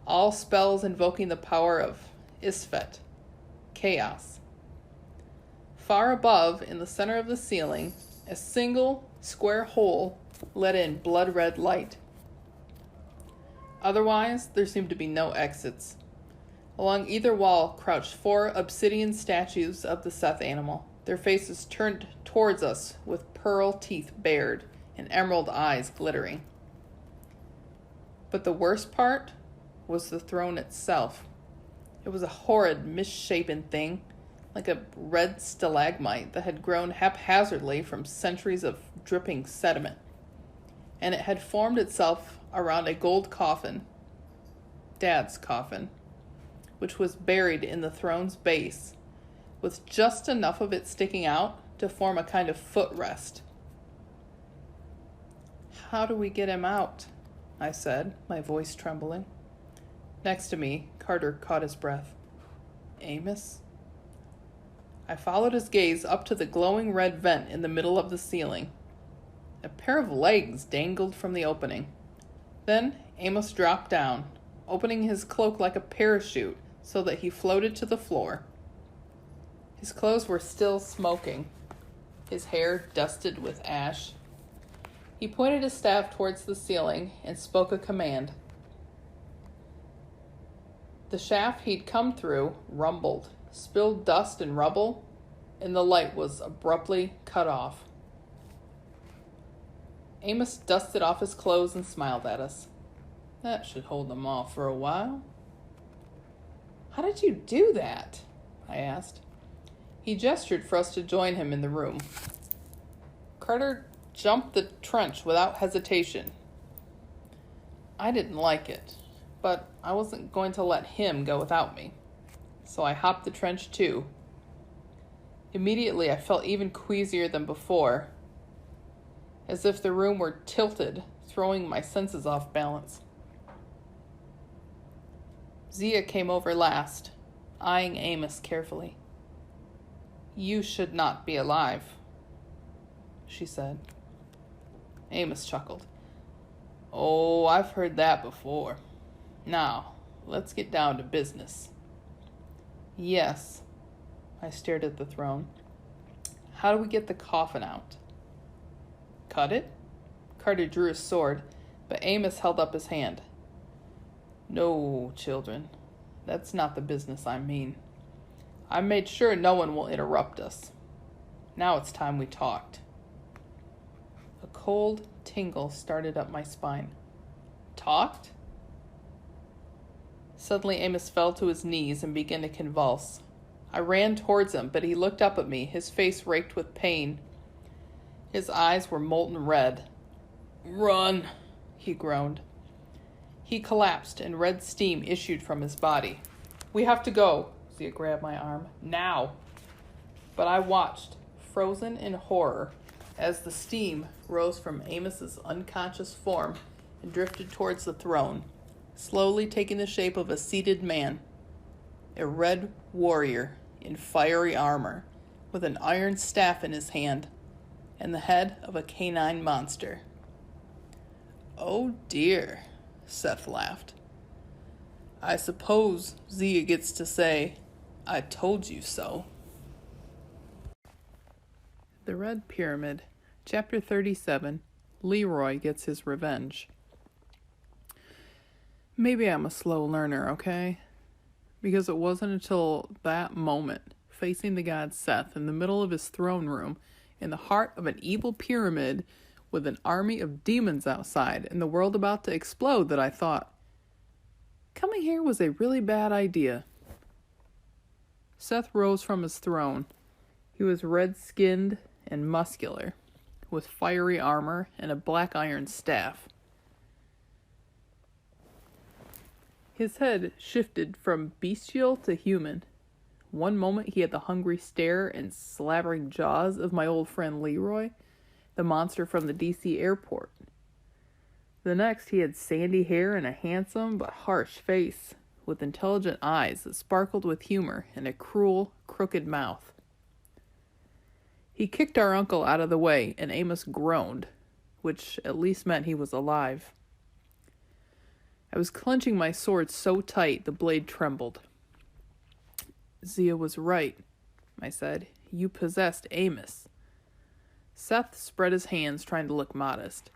all spells invoking the power of Isfet, chaos, Far above, in the center of the ceiling, a single square hole let in blood-red light. Otherwise, there seemed to be no exits. Along either wall crouched 4 obsidian statues of the Seth animal, their faces turned towards us with pearl teeth bared and emerald eyes glittering. But the worst part was the throne itself. It was a horrid, misshapen thing, like a red stalagmite that had grown haphazardly from centuries of dripping sediment, and it had formed itself around a gold coffin, Dad's coffin, which was buried in the throne's base, with just enough of it sticking out to form a kind of footrest. "How do we get him out?" I said, my voice trembling. Next to me, Carter caught his breath. "Amos?" I followed his gaze up to the glowing red vent in the middle of the ceiling. A pair of legs dangled from the opening. Then Amos dropped down, opening his cloak like a parachute so that he floated to the floor. His clothes were still smoking, his hair dusted with ash. He pointed his staff towards the ceiling and spoke a command. The shaft he'd come through rumbled, spilled dust and rubble, and the light was abruptly cut off. Amos dusted off his clothes and smiled at us. "That should hold them off for a while." "How did you do that?" I asked. He gestured for us to join him in the room. Carter jumped the trench without hesitation. I didn't like it, but I wasn't going to let him go without me. So I hopped the trench too. Immediately I felt even queasier than before, as if the room were tilted, throwing my senses off balance. Zia came over last, eyeing Amos carefully. "You should not be alive," she said. Amos chuckled. "Oh, I've heard that before. Now, let's get down to business." "Yes." I stared at the throne. "How do we get the coffin out?" "Cut it?" Carter drew his sword, but Amos held up his hand. "No, children, that's not the business I mean. I made sure no one will interrupt us. Now it's time we talked." A cold tingle started up my spine. "Talked?" Suddenly Amos fell to his knees and began to convulse. I ran towards him, but he looked up at me, his face raked with pain. His eyes were molten red. "Run," he groaned. He collapsed, and red steam issued from his body. "We have to go." Zia grabbed my arm. "Now." But I watched, frozen in horror, as the steam rose from Amos's unconscious form and drifted towards the throne, slowly taking the shape of a seated man, a red warrior in fiery armor, with an iron staff in his hand, and the head of a canine monster. "Oh dear," Seth laughed. "I suppose Zia gets to say, 'I told you so.'" The Red Pyramid, Chapter 37, Leroy Gets His Revenge. Maybe I'm a slow learner, okay? Because it wasn't until that moment, facing the god Seth in the middle of his throne room, in the heart of an evil pyramid with an army of demons outside and the world about to explode, that I thought, coming here was a really bad idea. Seth rose from his throne. He was red-skinned and muscular, with fiery armor and a black iron staff. His head shifted from bestial to human. One moment he had the hungry stare and slavering jaws of my old friend Leroy, the monster from the DC airport. The next he had sandy hair and a handsome but harsh face, with intelligent eyes that sparkled with humor and a cruel, crooked mouth. He kicked our uncle out of the way, and Amos groaned, which at least meant he was alive. I was clenching my sword so tight the blade trembled. Zia was right. I said. You possessed Amos. Seth spread his hands, trying to look modest.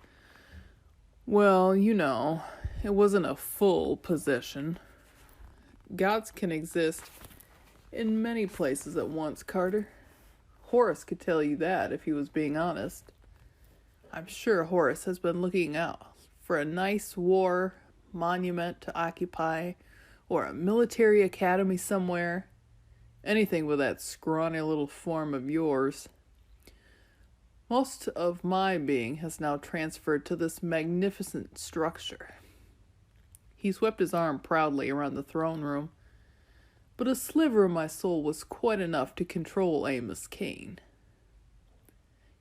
Well, it wasn't a full possession. Gods can exist in many places at once, Carter. Horace could tell you that if he was being honest. I'm sure Horace has been looking out for a nice war monument to occupy, or a military academy somewhere. Anything with that scrawny little form of yours. Most of my being has now transferred to this magnificent structure. He swept his arm proudly around the throne room, but a sliver of my soul was quite enough to control Amos Kane.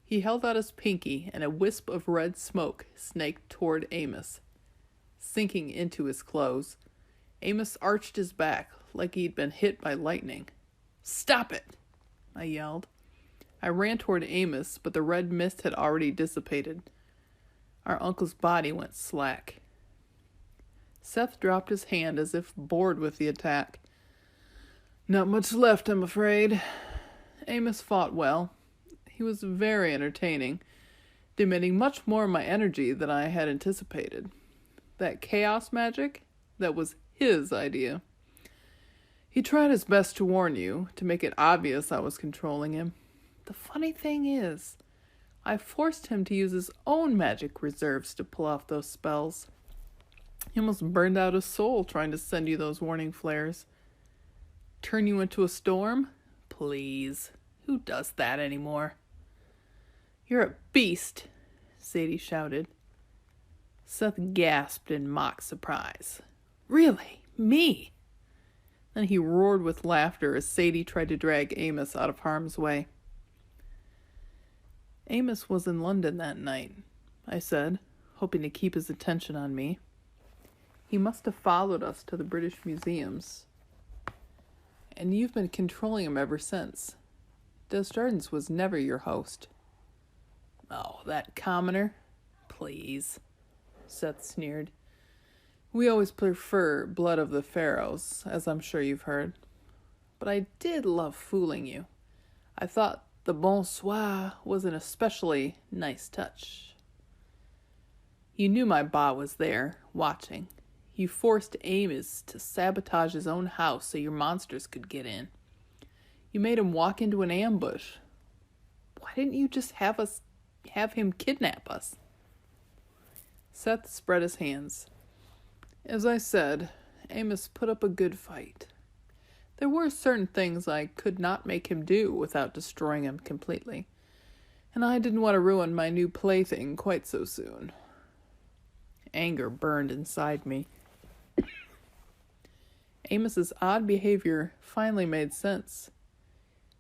He held out his pinky, and a wisp of red smoke snaked toward Amos, sinking into his clothes. Amos arched his back like he'd been hit by lightning. "Stop it!" I yelled. I ran toward Amos, but the red mist had already dissipated. Our uncle's body went slack. Seth dropped his hand as if bored with the attack. "Not much left, I'm afraid." Amos fought well. He was very entertaining, demanding much more of my energy than I had anticipated. That chaos magic, that was his idea. He tried his best to warn you, to make it obvious I was controlling him. The funny thing is, I forced him to use his own magic reserves to pull off those spells. He almost burned out his soul trying to send you those warning flares. Turn you into a storm? Please, who does that anymore? "You're a beast," Sadie shouted. Seth gasped in mock surprise. "Really? Me?" Then he roared with laughter as Sadie tried to drag Amos out of harm's way. "Amos was in London that night," I said, hoping to keep his attention on me. "He must have followed us to the British museums. And you've been controlling him ever since. Desjardins was never your host." "Oh, that commoner? Please," Seth sneered. "We always prefer Blood of the Pharaohs, as I'm sure you've heard. But I did love fooling you. I thought the bonsoir was an especially nice touch. You knew my ba was there, watching. You forced Amos to sabotage his own house so your monsters could get in. You made him walk into an ambush. Why didn't you just have him kidnap us?" Seth spread his hands. "As I said, Amos put up a good fight. There were certain things I could not make him do without destroying him completely, and I didn't want to ruin my new plaything quite so soon." Anger burned inside me. Amos's odd behavior finally made sense.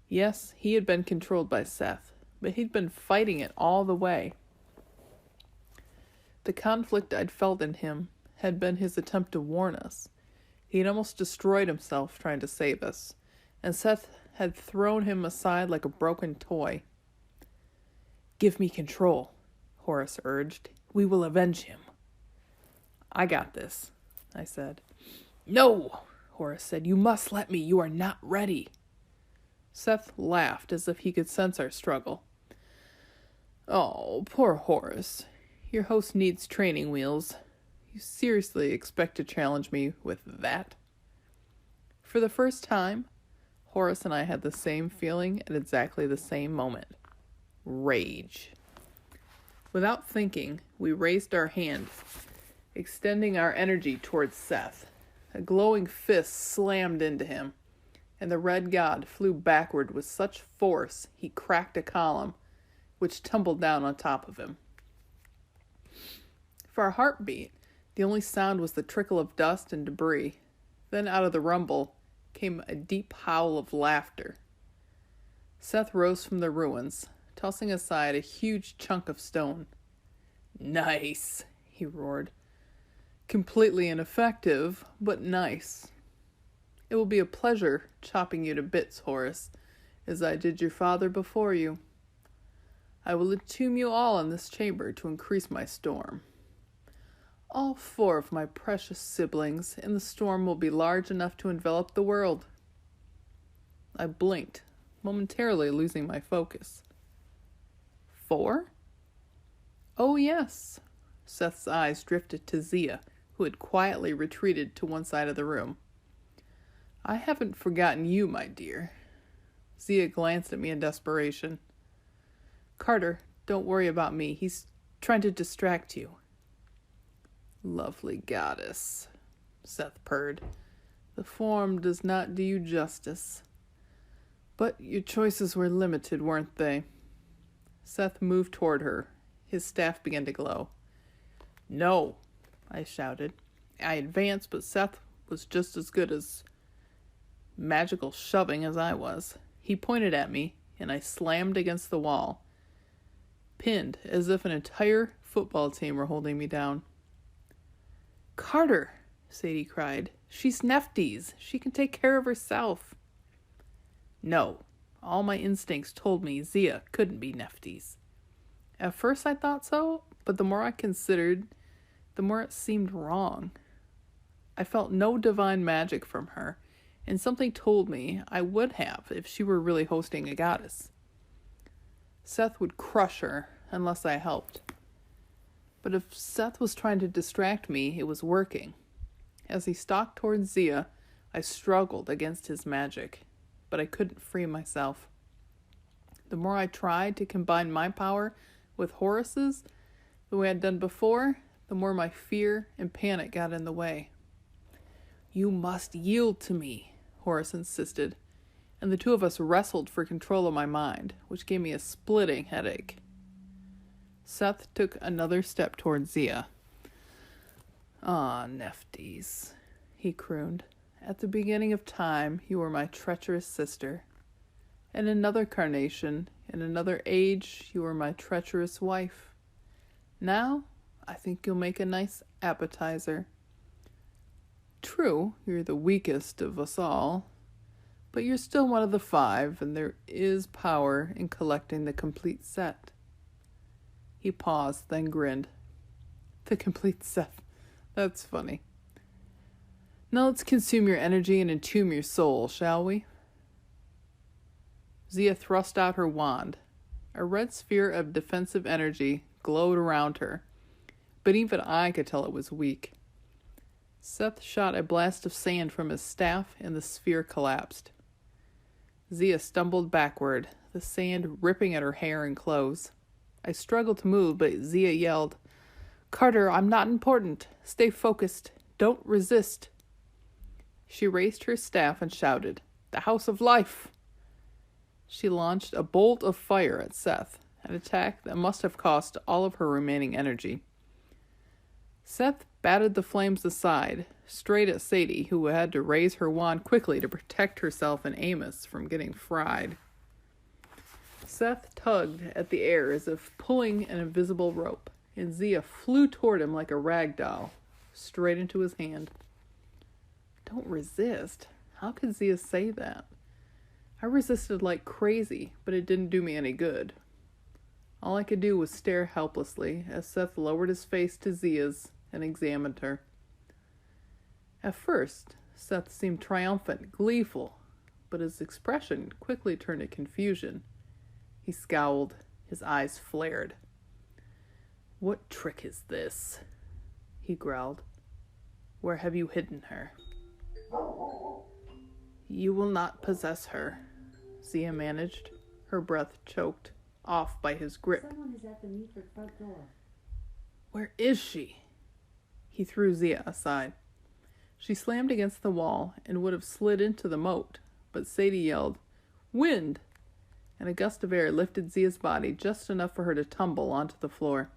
Yes, he had been controlled by Seth, but he'd been fighting it all the way. The conflict I'd felt in him had been his attempt to warn us. He'd almost destroyed himself trying to save us, and Seth had thrown him aside like a broken toy. "Give me control," Horace urged. "We will avenge him." "I got this," I said. "No," Horace said. "You must let me. You are not ready." Seth laughed as if he could sense our struggle. "Oh, poor Horace. Your host needs training wheels. You seriously expect to challenge me with that?" For the first time, Horace and I had the same feeling at exactly the same moment. Rage. Without thinking, we raised our hand, extending our energy towards Seth. A glowing fist slammed into him, and the red god flew backward with such force he cracked a column, which tumbled down on top of him. For a heartbeat, the only sound was the trickle of dust and debris. Then out of the rumble came a deep howl of laughter. Seth rose from the ruins, tossing aside a huge chunk of stone. "Nice," he roared. "Completely ineffective, but nice. It will be a pleasure chopping you to bits, Horace, as I did your father before you. I will entomb you all in this chamber to increase my storm. All 4 of my precious siblings, and the storm will be large enough to envelop the world." I blinked, momentarily losing my focus. 4? Oh, yes. Seth's eyes drifted to Zia, who had quietly retreated to one side of the room. I haven't forgotten you, my dear. Zia glanced at me in desperation. Carter, don't worry about me. He's trying to distract you. Lovely goddess, Seth purred. The form does not do you justice. But your choices were limited, weren't they? Seth moved toward her. His staff began to glow. No, I shouted. I advanced, but Seth was just as good as magical shoving as I was. He pointed at me, and I slammed against the wall, pinned as if an entire football team were holding me down. Carter, Sadie cried. She's Nephtes. She can take care of herself. No, all my instincts told me Zia couldn't be Nephtes. At first I thought so, but the more I considered, the more it seemed wrong. I felt no divine magic from her, and something told me I would have if she were really hosting a goddess. Seth would crush her unless I helped. But if Seth was trying to distract me, it was working. As he stalked towards Zia, I struggled against his magic, but I couldn't free myself. The more I tried to combine my power with Horace's, the way I'd done before, the more my fear and panic got in the way. You must yield to me, Horace insisted, and the two of us wrestled for control of my mind, which gave me a splitting headache. Seth took another step toward Zia. Ah, Nephtes, he crooned. At the beginning of time, you were my treacherous sister. In another carnation, in another age, you were my treacherous wife. Now, I think you'll make a nice appetizer. True, you're the weakest of us all, but you're still one of the 5, and there is power in collecting the complete set. He paused, then grinned. The complete set. That's funny. Now let's consume your energy and entomb your soul, shall we? Zia thrust out her wand. A red sphere of defensive energy glowed around her, but even I could tell it was weak. Seth shot a blast of sand from his staff, and the sphere collapsed. Zia stumbled backward, the sand ripping at her hair and clothes. I struggled to move, but Zia yelled, Carter, I'm not important. Stay focused. Don't resist. She raised her staff and shouted, The House of Life! She launched a bolt of fire at Seth, an attack that must have cost all of her remaining energy. Seth batted the flames aside, straight at Sadie, who had to raise her wand quickly to protect herself and Amos from getting fried. Seth tugged at the air as if pulling an invisible rope, and Zia flew toward him like a rag doll, straight into his hand. Don't resist. How could Zia say that? I resisted like crazy, but it didn't do me any good. All I could do was stare helplessly as Seth lowered his face to Zia's and examined her. At first, Seth seemed triumphant, gleeful, but his expression quickly turned to confusion. He scowled. His eyes flared. What trick is this? He growled. Where have you hidden her? You will not possess her, Zia managed, her breath choked off by his grip. Someone is at the Meaford front door. Where is she? He threw Zia aside. She slammed against the wall and would have slid into the moat, but Sadie yelled, Wind! And a gust of air lifted Zia's body just enough for her to tumble onto the floor.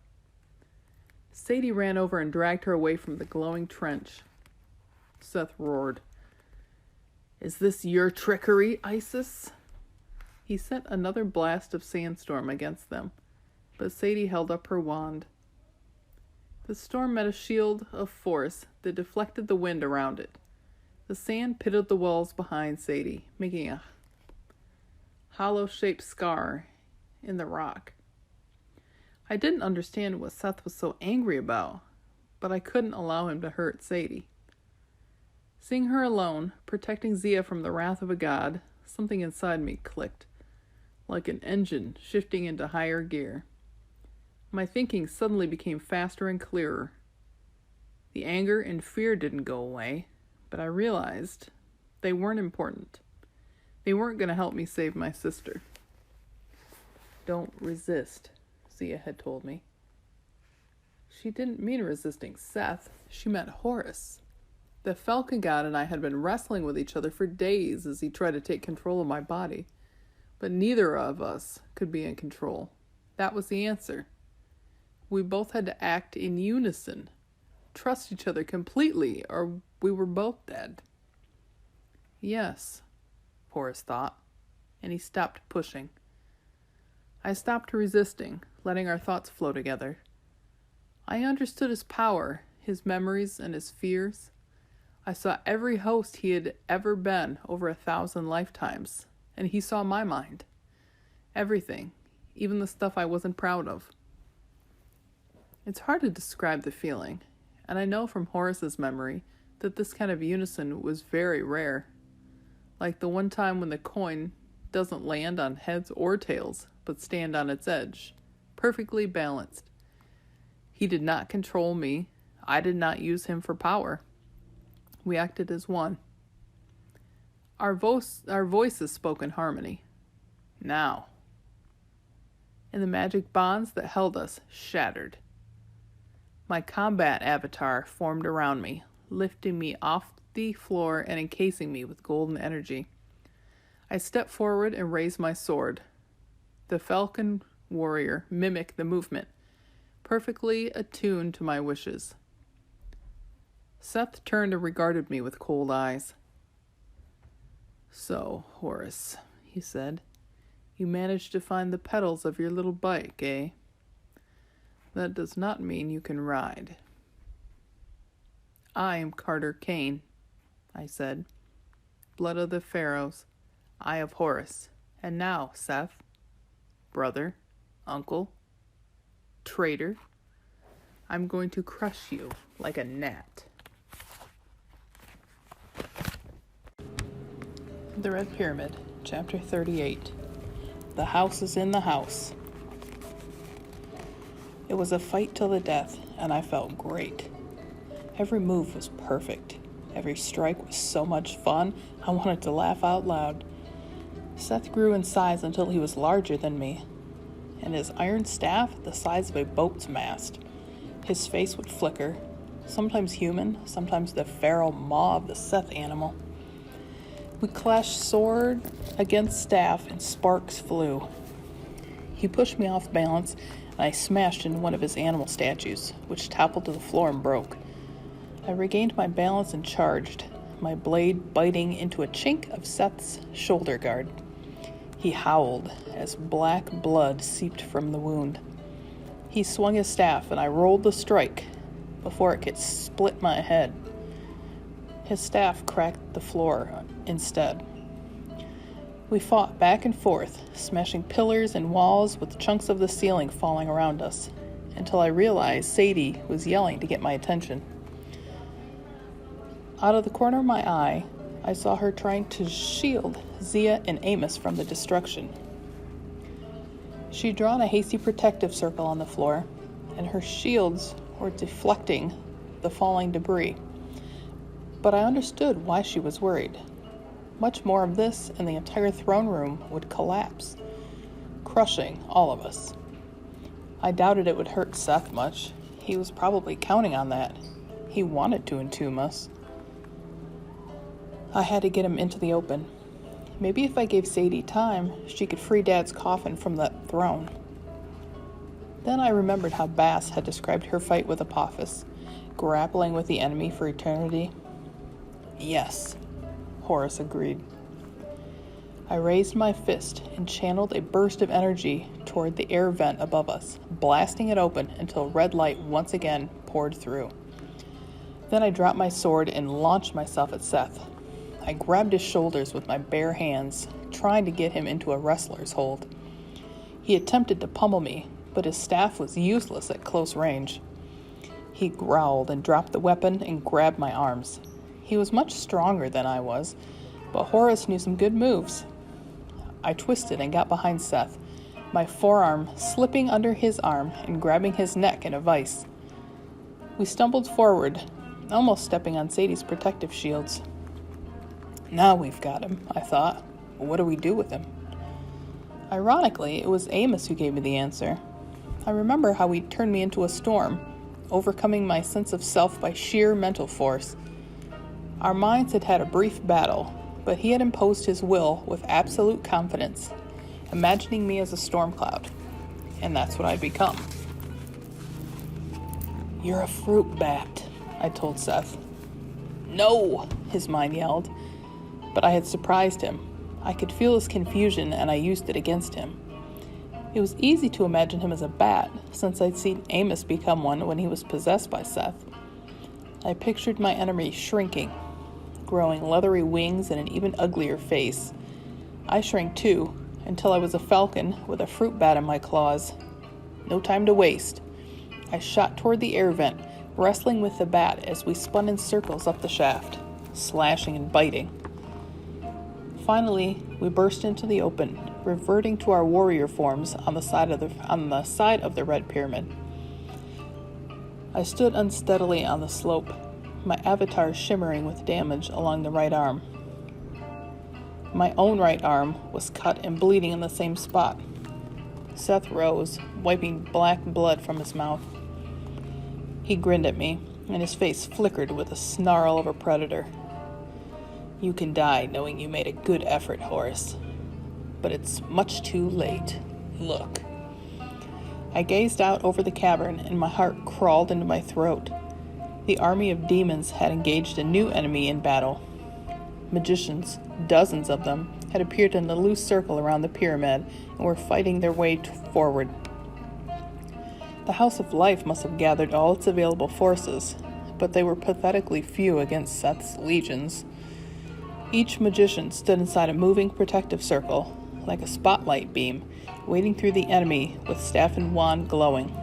Sadie ran over and dragged her away from the glowing trench. Seth roared. Is this your trickery, Isis? He sent another blast of sandstorm against them, but Sadie held up her wand. The storm met a shield of force that deflected the wind around it. The sand pitted the walls behind Sadie, making a hollow-shaped scar in the rock. I didn't understand what Seth was so angry about, but I couldn't allow him to hurt Sadie. Seeing her alone, protecting Zia from the wrath of a god, something inside me clicked. like an engine shifting into higher gear. My thinking suddenly became faster and clearer. The anger and fear didn't go away, but I realized they weren't important. They weren't going to help me save my sister. Don't resist, Zia had told me. She didn't mean resisting Seth. She meant Horus. The Falcon God and I had been wrestling with each other for days as he tried to take control of my body. But neither of us could be in control. That was the answer. We both had to act in unison, trust each other completely, or we were both dead. Yes, Horus thought, and he stopped pushing. I stopped resisting, letting our thoughts flow together. I understood his power, his memories, and his fears. I saw every host he had ever been over 1,000 lifetimes, and he saw my mind. Everything, even the stuff I wasn't proud of. It's hard to describe the feeling, and I know from Horus's memory that this kind of unison was very rare. Like the one time when the coin doesn't land on heads or tails, but stand on its edge, perfectly balanced. He did not control me. I did not use him for power. We acted as one. Our voices spoke in harmony. Now. And the magic bonds that held us shattered. My combat avatar formed around me, lifting me off the floor and encasing me with golden energy. I stepped forward and raised my sword. The falcon warrior mimicked the movement, perfectly attuned to my wishes. Seth turned and regarded me with cold eyes. So, Horus, he said, you managed to find the pedals of your little bike, eh? That does not mean you can ride. I am Carter Kane, I said. Blood of the Pharaohs, Eye of Horus. And now, Seth, brother, uncle, traitor, I'm going to crush you like a gnat. The Red Pyramid, Chapter 38. The house is in the house. It was a fight till the death, and I felt great. Every move was perfect. Every strike was so much fun, I wanted to laugh out loud. Seth grew in size until he was larger than me, and his iron staff the size of a boat's mast. His face would flicker, sometimes human, sometimes the feral maw of the Seth animal. We clashed sword against staff, and sparks flew. He pushed me off balance, and I smashed into one of his animal statues, which toppled to the floor and broke. I regained my balance and charged, my blade biting into a chink of Seth's shoulder guard. He howled as black blood seeped from the wound. He swung his staff, and I rolled the strike before it could split my head. His staff cracked the floor instead. We fought back and forth, smashing pillars and walls with chunks of the ceiling falling around us, until I realized Sadie was yelling to get my attention. Out of the corner of my eye, I saw her trying to shield Zia and Amos from the destruction. She'd drawn a hasty protective circle on the floor, and her shields were deflecting the falling debris. But I understood why she was worried. Much more of this and the entire throne room would collapse, crushing all of us. I doubted it would hurt Seth much. He was probably counting on that. He wanted to entomb us. I had to get him into the open. Maybe if I gave Sadie time, she could free Dad's coffin from that throne. Then I remembered how Bass had described her fight with Apophis, grappling with the enemy for eternity. Yes, Horus agreed. I raised my fist and channeled a burst of energy toward the air vent above us, blasting it open until red light once again poured through. Then I dropped my sword and launched myself at Seth. I grabbed his shoulders with my bare hands, trying to get him into a wrestler's hold. He attempted to pummel me, but his staff was useless at close range. He growled and dropped the weapon and grabbed my arms. He was much stronger than I was, but Horus knew some good moves. I twisted and got behind Seth, my forearm slipping under his arm and grabbing his neck in a vise. We stumbled forward, almost stepping on Sadie's protective shields. Now we've got him, I thought. What do we do with him? Ironically, it was Amos who gave me the answer. I remember how he turned me into a storm, overcoming my sense of self by sheer mental force. Our minds had had a brief battle, but he had imposed his will with absolute confidence, imagining me as a storm cloud. And that's what I'd become. You're a fruit bat, I told Seth. No, his mind yelled. But I had surprised him. I could feel his confusion, and I used it against him. It was easy to imagine him as a bat, since I'd seen Amos become one when he was possessed by Seth. I pictured my enemy shrinking, growing leathery wings and an even uglier face. I shrank too, until I was a falcon with a fruit bat in my claws. No time to waste. I shot toward the air vent, wrestling with the bat as we spun in circles up the shaft, slashing and biting. Finally, we burst into the open, reverting to our warrior forms on the side of the Red Pyramid. I stood unsteadily on the slope, my avatar shimmering with damage along the right arm. My own right arm was cut and bleeding in the same spot. Seth rose, wiping black blood from his mouth. He grinned at me, and his face flickered with the snarl of a predator. You can die knowing you made a good effort, Horace. But it's much too late. Look. I gazed out over the cavern, and my heart crawled into my throat. The army of demons had engaged a new enemy in battle. Magicians, dozens of them, had appeared in a loose circle around the pyramid and were fighting their way forward. The House of Life must have gathered all its available forces, but they were pathetically few against Seth's legions. Each magician stood inside a moving protective circle, like a spotlight beam, wading through the enemy with staff and wand glowing.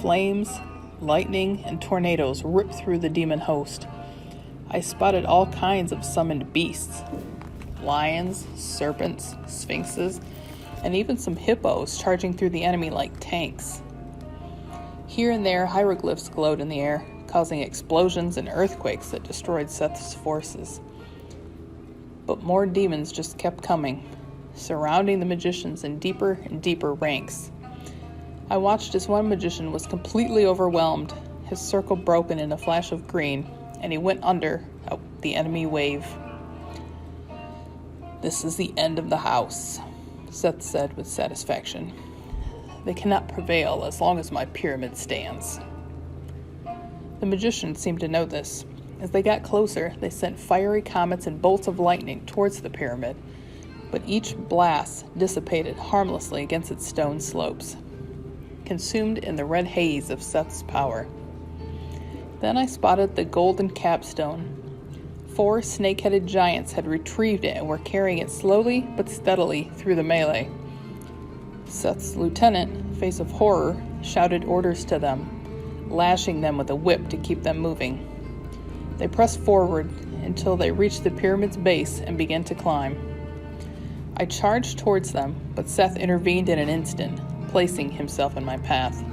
Flames, lightning, and tornadoes ripped through the demon host. I spotted all kinds of summoned beasts. Lions, serpents, sphinxes, and even some hippos charging through the enemy like tanks. Here and there, hieroglyphs glowed in the air, causing explosions and earthquakes that destroyed Seth's forces. But more demons just kept coming, surrounding the magicians in deeper and deeper ranks. I watched as one magician was completely overwhelmed, his circle broken in a flash of green, and he went under the enemy wave. This is the end of the house, Seth said with satisfaction. They cannot prevail as long as my pyramid stands. The magicians seemed to know this. As they got closer, they sent fiery comets and bolts of lightning towards the pyramid, but each blast dissipated harmlessly against its stone slopes, consumed in the red haze of Seth's power. Then I spotted the golden capstone. 4 snake-headed giants had retrieved it and were carrying it slowly but steadily through the melee. Seth's lieutenant, Face of Horror, shouted orders to them, lashing them with a whip to keep them moving. They pressed forward until they reached the pyramid's base and began to climb. I charged towards them, but Seth intervened in an instant, placing himself in my path.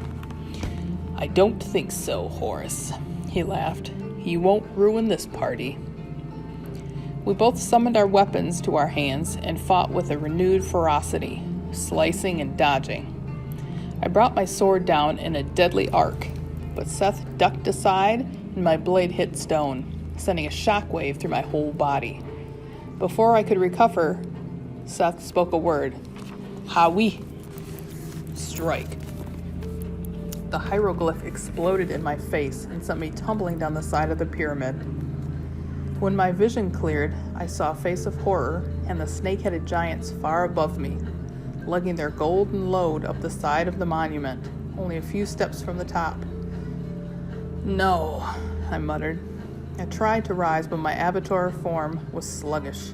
I don't think so, Horace, he laughed. You won't ruin this party. We both summoned our weapons to our hands and fought with a renewed ferocity, slicing and dodging. I brought my sword down in a deadly arc, but Seth ducked aside and my blade hit stone, sending a shockwave through my whole body. Before I could recover, Seth spoke a word. Hawi. Strike. The hieroglyph exploded in my face and sent me tumbling down the side of the pyramid. When my vision cleared, I saw a Face of Horror and the snake-headed giants far above me, lugging their golden load up the side of the monument, only a few steps from the top. No, I muttered. I tried to rise, but my avatar form was sluggish.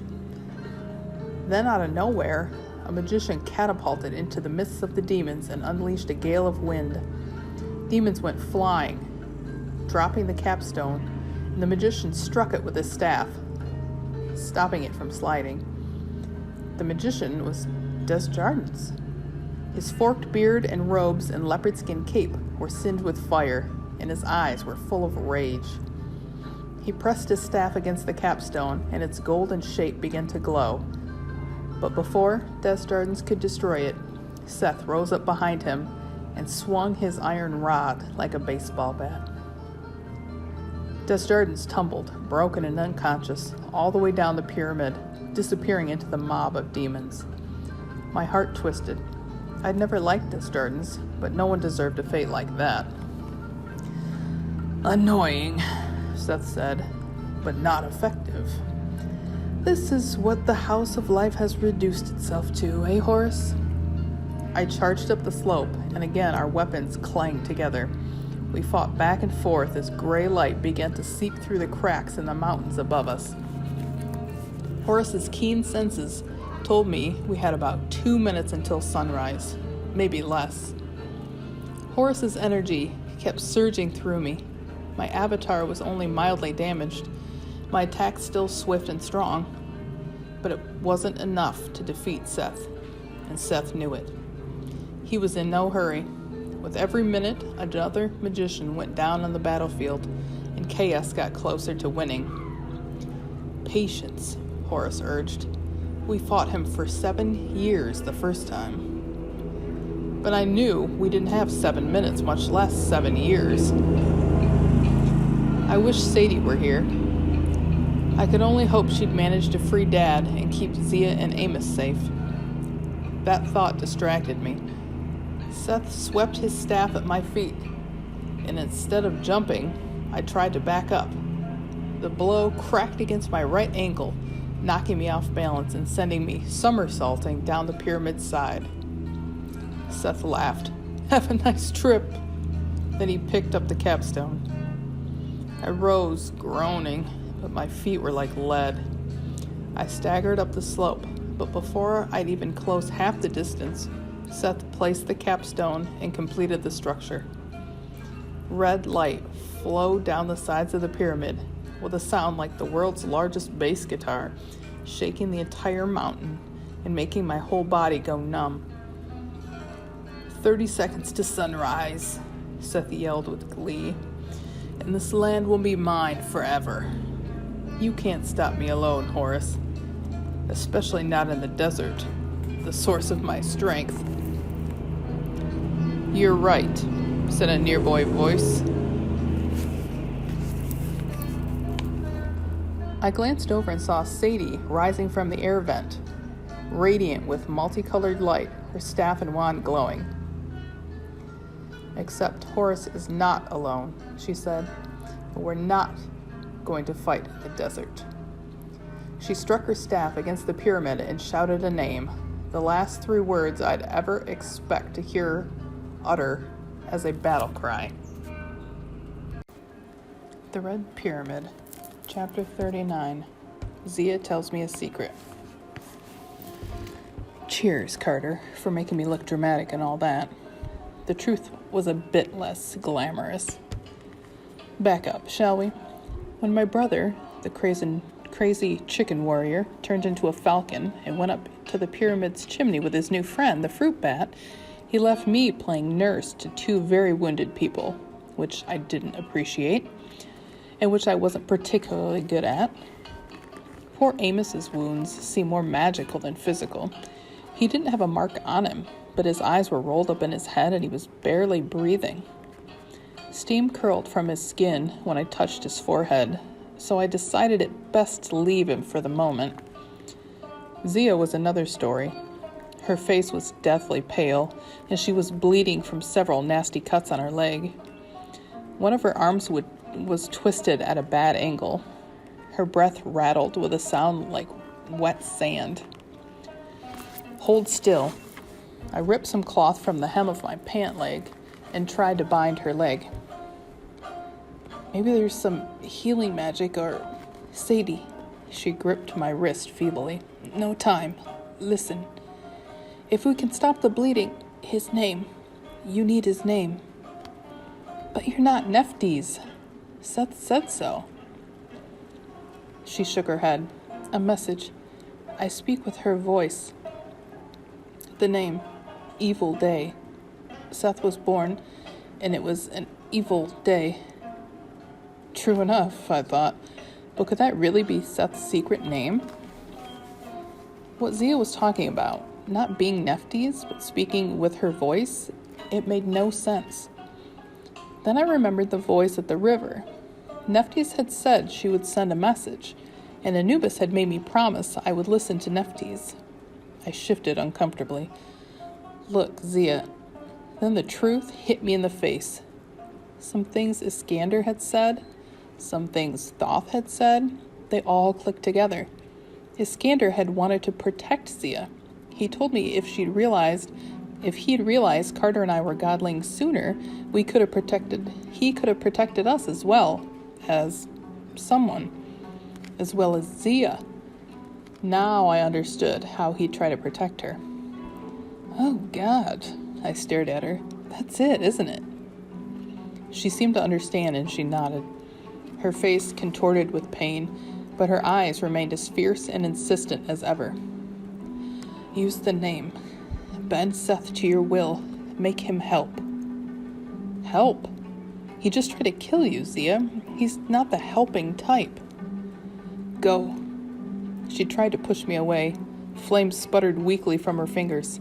Then out of nowhere, a magician catapulted into the midst of the demons and unleashed a gale of wind. Demons went flying, dropping the capstone, and the magician struck it with his staff, stopping it from sliding. The magician was Desjardins. His forked beard and robes and leopard skin cape were singed with fire, and his eyes were full of rage. He pressed his staff against the capstone, and its golden shape began to glow. But before Desjardins could destroy it, Seth rose up behind him and swung his iron rod like a baseball bat. Desjardins tumbled, broken and unconscious, all the way down the pyramid, disappearing into the mob of demons. My heart twisted. I'd never liked Desjardins, but no one deserved a fate like that. "Annoying," Seth said, "but not effective. This is what the House of Life has reduced itself to, eh, Horace?" I charged up the slope, and again our weapons clanged together. We fought back and forth as gray light began to seep through the cracks in the mountains above us. Horace's keen senses told me we had about 2 minutes until sunrise, maybe less. Horace's energy kept surging through me. My avatar was only mildly damaged, my attack still swift and strong, but it wasn't enough to defeat Seth, and Seth knew it. He was in no hurry. With every minute, another magician went down on the battlefield, and chaos got closer to winning. "Patience," Horace urged. "We fought him for 7 years the first time." But I knew we didn't have 7 minutes, much less 7 years. I wish Sadie were here. I could only hope she'd manage to free Dad and keep Zia and Amos safe. That thought distracted me. Seth swept his staff at my feet, and instead of jumping, I tried to back up. The blow cracked against my right ankle, knocking me off balance and sending me somersaulting down the pyramid's side. Seth laughed. "Have a nice trip." Then he picked up the capstone. I rose, groaning, but my feet were like lead. I staggered up the slope, but before I'd even closed half the distance, Seth placed the capstone and completed the structure. Red light flowed down the sides of the pyramid with a sound like the world's largest bass guitar, shaking the entire mountain and making my whole body go numb. 30 seconds to sunrise," Seth yelled with glee, "and this land will be mine forever. You can't stop me alone, Horace, especially not in the desert, the source of my strength." "You're right," said a nearby voice. I glanced over and saw Sadie rising from the air vent, radiant with multicolored light, her staff and wand glowing. "Except Horace is not alone," she said. "We're not going to fight in the desert." She struck her staff against the pyramid and shouted a name, the last 3 words I'd ever expect to hear utter as a battle cry. The Red Pyramid, Chapter 39. Zia tells me a secret. Cheers, Carter, for making me look dramatic and all that. The truth was a bit less glamorous. Back up, shall we? When my brother, the crazy chicken warrior, turned into a falcon and went up to the pyramid's chimney with his new friend, the fruit bat, he left me playing nurse to 2 very wounded people, which I didn't appreciate, and which I wasn't particularly good at. Poor Amos's wounds seemed more magical than physical. He didn't have a mark on him, but his eyes were rolled up in his head and he was barely breathing. Steam curled from his skin when I touched his forehead, so I decided it best to leave him for the moment. Zia was another story. Her face was deathly pale, and she was bleeding from several nasty cuts on her leg. One of her arms was twisted at a bad angle. Her breath rattled with a sound like wet sand. "Hold still." I ripped some cloth from the hem of my pant leg and tried to bind her leg. "Maybe there's some healing magic or... Sadie." She gripped my wrist feebly. "No time. Listen. If we can stop the bleeding, his name. You need his name." "But you're not Nephtes. Seth said so." She shook her head. "A message. I speak with her voice. The name, Evil Day. Seth was born, and it was an evil day. True enough, I thought, but could that really be Seth's secret name? What Zia was talking about, not being Nephtes, but speaking with her voice, it made no sense. Then I remembered the voice at the river. Nephtes had said she would send a message, and Anubis had made me promise I would listen to Nephtes. I shifted uncomfortably. Look, Zia. Then the truth hit me in the face. Some things Iskander had said, some things Thoth had said, they all clicked together. Iskander had wanted to protect Zia. He told me if he'd realized Carter and I were godlings sooner, he could have protected us as well as someone, as well as Zia. Now I understood how he'd try to protect her. Oh, God, I stared at her. That's it, isn't it? She seemed to understand, and she nodded. Her face contorted with pain, but her eyes remained as fierce and insistent as ever. Use the name. Bend Seth to your will. Make him help. Help? He just tried to kill you, Zia. He's not the helping type. Go. She tried to push me away. Flames sputtered weakly from her fingers.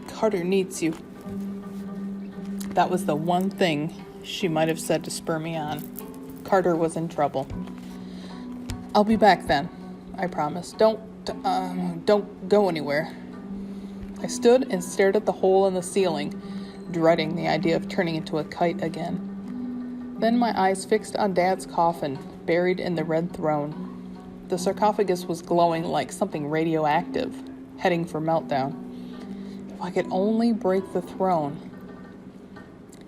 Carter needs you. That was the one thing she might have said to spur me on. Carter was in trouble. I'll be back then, I promised. Don't go anywhere. I stood and stared at the hole in the ceiling, dreading the idea of turning into a kite again. Then my eyes fixed on Dad's coffin, buried in the red throne. The sarcophagus was glowing like something radioactive, heading for meltdown. If I could only break the throne.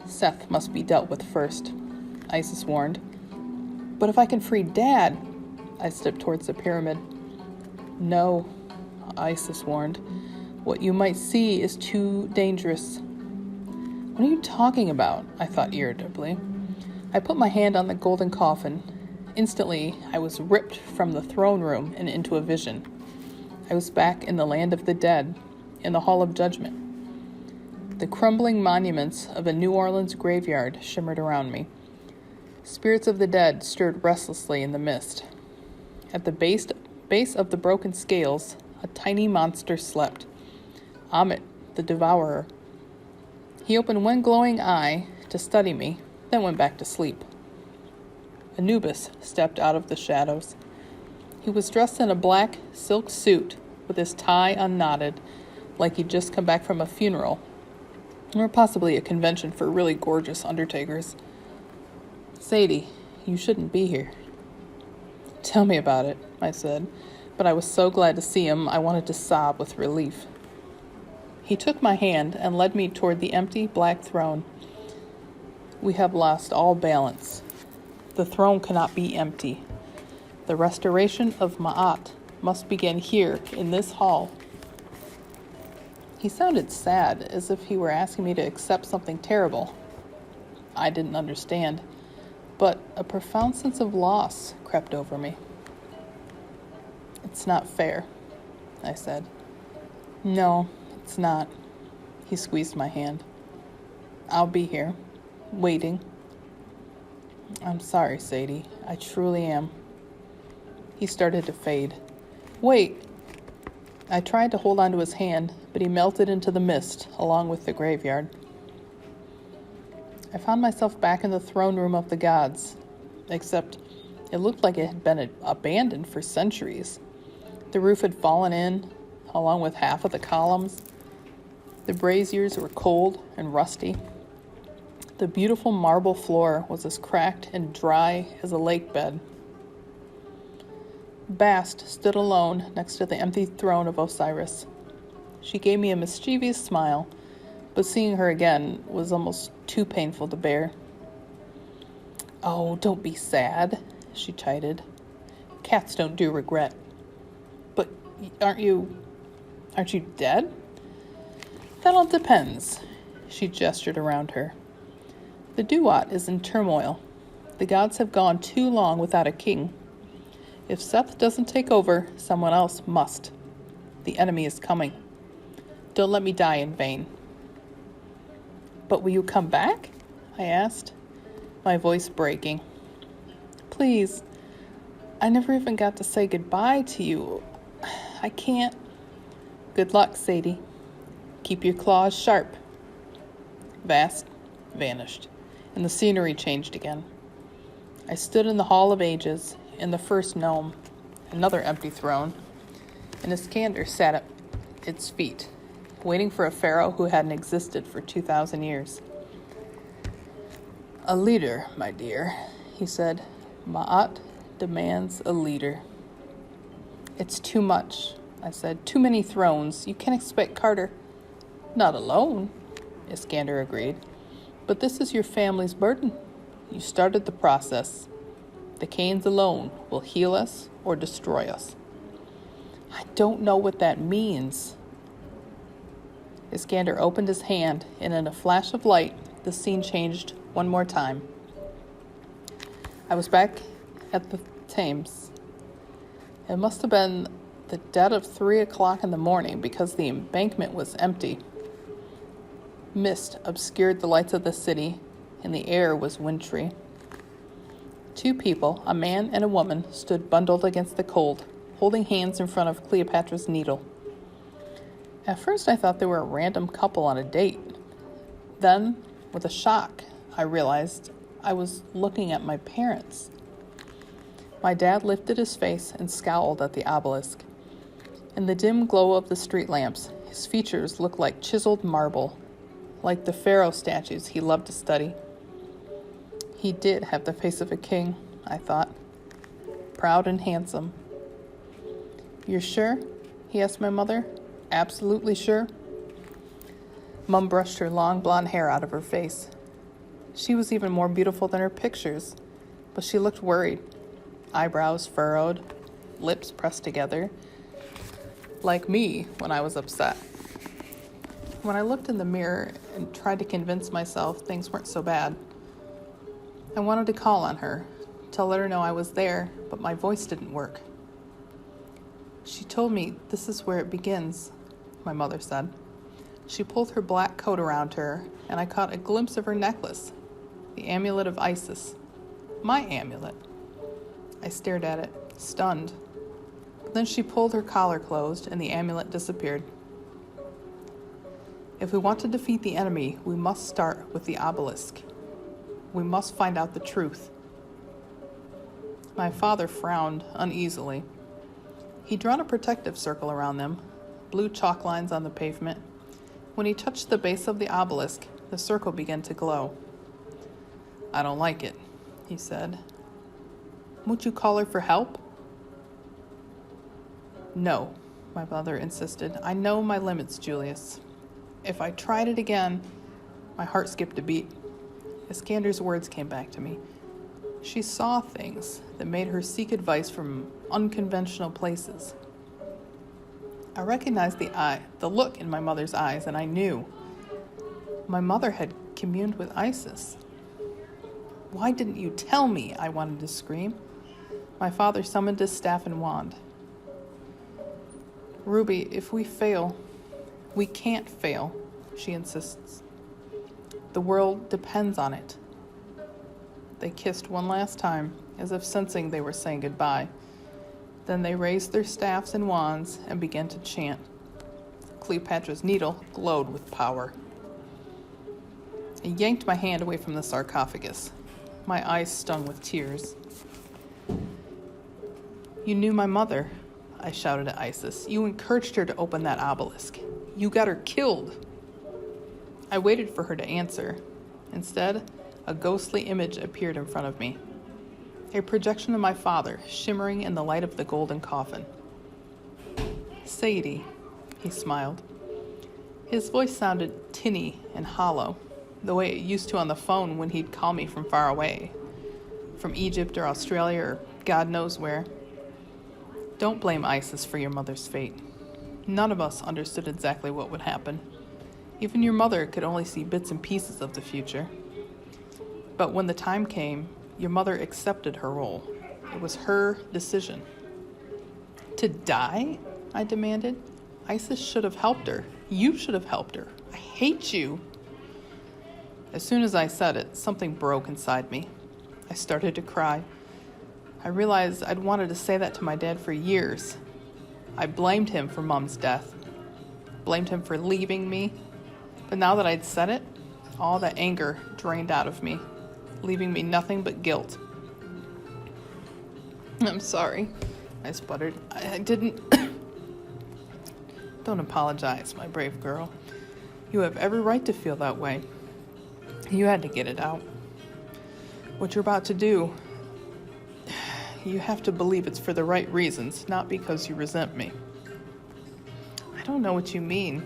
Seth must be dealt with first, Isis warned. But if I can free Dad, I stepped towards the pyramid. No, Isis warned. What you might see is too dangerous. What are you talking about? I thought irritably. I put my hand on the golden coffin. Instantly, I was ripped from the throne room and into a vision. I was back in the land of the dead, in the Hall of Judgment. The crumbling monuments of a New Orleans graveyard shimmered around me. Spirits of the dead stirred restlessly in the mist. At the base of the broken scales, a tiny monster slept. Amit, the devourer. He opened one glowing eye to study me, then went back to sleep. Anubis stepped out of the shadows. He was dressed in a black silk suit with his tie unknotted, like he'd just come back from a funeral, or possibly a convention for really gorgeous undertakers. Sadie, you shouldn't be here. Tell me about it, I said, but I was so glad to see him I wanted to sob with relief. He took my hand and led me toward the empty black throne. We have lost all balance. The throne cannot be empty. The restoration of Ma'at must begin here in this hall. He sounded sad, as if he were asking me to accept something terrible. I didn't understand, but a profound sense of loss crept over me. It's not fair, I said. No, it's not. He squeezed my hand. I'll be here, waiting. I'm sorry, Sadie. I truly am. He started to fade. Wait! I tried to hold onto his hand, but he melted into the mist, along with the graveyard. I found myself back in the throne room of the gods, except it looked like it had been abandoned for centuries. The roof had fallen in, along with half of the columns. The braziers were cold and rusty. The beautiful marble floor was as cracked and dry as a lake bed. Bast stood alone next to the empty throne of Osiris. She gave me a mischievous smile, but seeing her again was almost too painful to bear. Oh, don't be sad, she chided. Cats don't do regret. But aren't you dead? That all depends. She gestured around her. The Duat is in turmoil. The gods have gone too long without a king. If Seth doesn't take over, someone else must. The enemy is coming. Don't let me die in vain." "But will you come back?" I asked, my voice breaking. "Please, I never even got to say goodbye to you. I can't." "Good luck, Sadie. Keep your claws sharp." Vast vanished, and the scenery changed again. I stood in the Hall of Ages, in the first gnome, another empty throne, and Iskander sat at its feet, waiting for a pharaoh who hadn't existed for 2,000 years. "A leader, my dear," he said. "Ma'at demands a leader." "It's too much," I said. "Too many thrones. You can't expect Carter." "Not alone," Iskander agreed. "But this is your family's burden. You started the process. The Canes alone will heal us or destroy us." "I don't know what that means." Iskander opened his hand, and in a flash of light, the scene changed one more time. I was back at the Thames. It must have been the dead of 3 o'clock in the morning because the embankment was empty. Mist obscured the lights of the city, and the air was wintry. 2 people, a man and a woman, stood bundled against the cold, holding hands in front of Cleopatra's Needle. At first I thought they were a random couple on a date. Then, with a shock, I realized I was looking at my parents. My dad lifted his face and scowled at the obelisk. In the dim glow of the street lamps, his features looked like chiseled marble, like the pharaoh statues he loved to study. He did have the face of a king, I thought. Proud and handsome. "You're sure?" he asked my mother. "Absolutely sure?" Mum brushed her long blonde hair out of her face. She was even more beautiful than her pictures, but she looked worried. Eyebrows furrowed, lips pressed together, like me when I was upset. When I looked in the mirror and tried to convince myself things weren't so bad, I wanted to call on her, to let her know I was there, but my voice didn't work. "She told me this is where it begins," my mother said. She pulled her black coat around her, and I caught a glimpse of her necklace, the amulet of Isis. My amulet. I stared at it, stunned. But then she pulled her collar closed, and the amulet disappeared. "If we want to defeat the enemy, we must start with the obelisk. We must find out the truth." My father frowned uneasily. He'd drawn a protective circle around them, blue chalk lines on the pavement. When he touched the base of the obelisk, the circle began to glow. "I don't like it," he said. "Won't you call her for help?" "No," my mother insisted. "I know my limits, Julius. If I tried it again..." My heart skipped a beat. Iskander's words came back to me. She saw things that made her seek advice from unconventional places. I recognized the look in my mother's eyes, and I knew. My mother had communed with Isis. "Why didn't you tell me?" I wanted to scream. My father summoned his staff and wand. "Ruby, if we fail..." "We can't fail," she insists. "The world depends on it." They kissed one last time, as if sensing they were saying goodbye. Then they raised their staffs and wands and began to chant. Cleopatra's Needle glowed with power. I yanked my hand away from the sarcophagus. My eyes stung with tears. "You knew my mother," I shouted at Isis. "You encouraged her to open that obelisk. You got her killed." I waited for her to answer. Instead, a ghostly image appeared in front of me. A projection of my father, shimmering in the light of the golden coffin. "Sadie," he smiled. His voice sounded tinny and hollow, the way it used to on the phone when he'd call me from far away, from Egypt or Australia or God knows where. "Don't blame Isis for your mother's fate. None of us understood exactly what would happen. Even your mother could only see bits and pieces of the future. But when the time came, your mother accepted her role. It was her decision." "To die?" I demanded. Isis should have helped her. You should have helped her. I hate you. As soon as I said it, something broke inside me. I started to cry. I realized I'd wanted to say that to my dad for years. I blamed him for Mom's death. Blamed him for leaving me. But now that I'd said it, all that anger drained out of me, leaving me nothing but guilt. I'm sorry, I sputtered. I didn't... Don't apologize, my brave girl. You have every right to feel that way. You had to get it out. What you're about to do, you have to believe it's for the right reasons, not because you resent me. I don't know what you mean.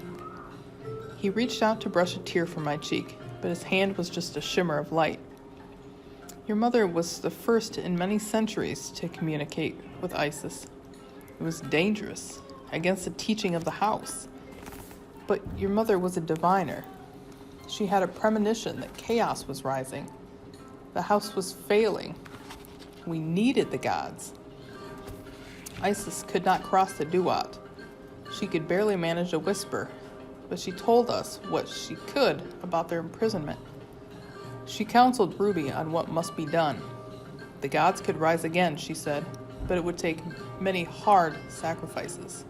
He reached out to brush a tear from my cheek, but his hand was just a shimmer of light. Your mother was the first in many centuries to communicate with Isis. It was dangerous, against the teaching of the house. But your mother was a diviner. She had a premonition that chaos was rising. The house was failing. We needed the gods. Isis could not cross the duat. She could barely manage a whisper, but she told us what she could about their imprisonment. She counseled Ruby on what must be done. The gods could rise again, she said, but it would take many hard sacrifices.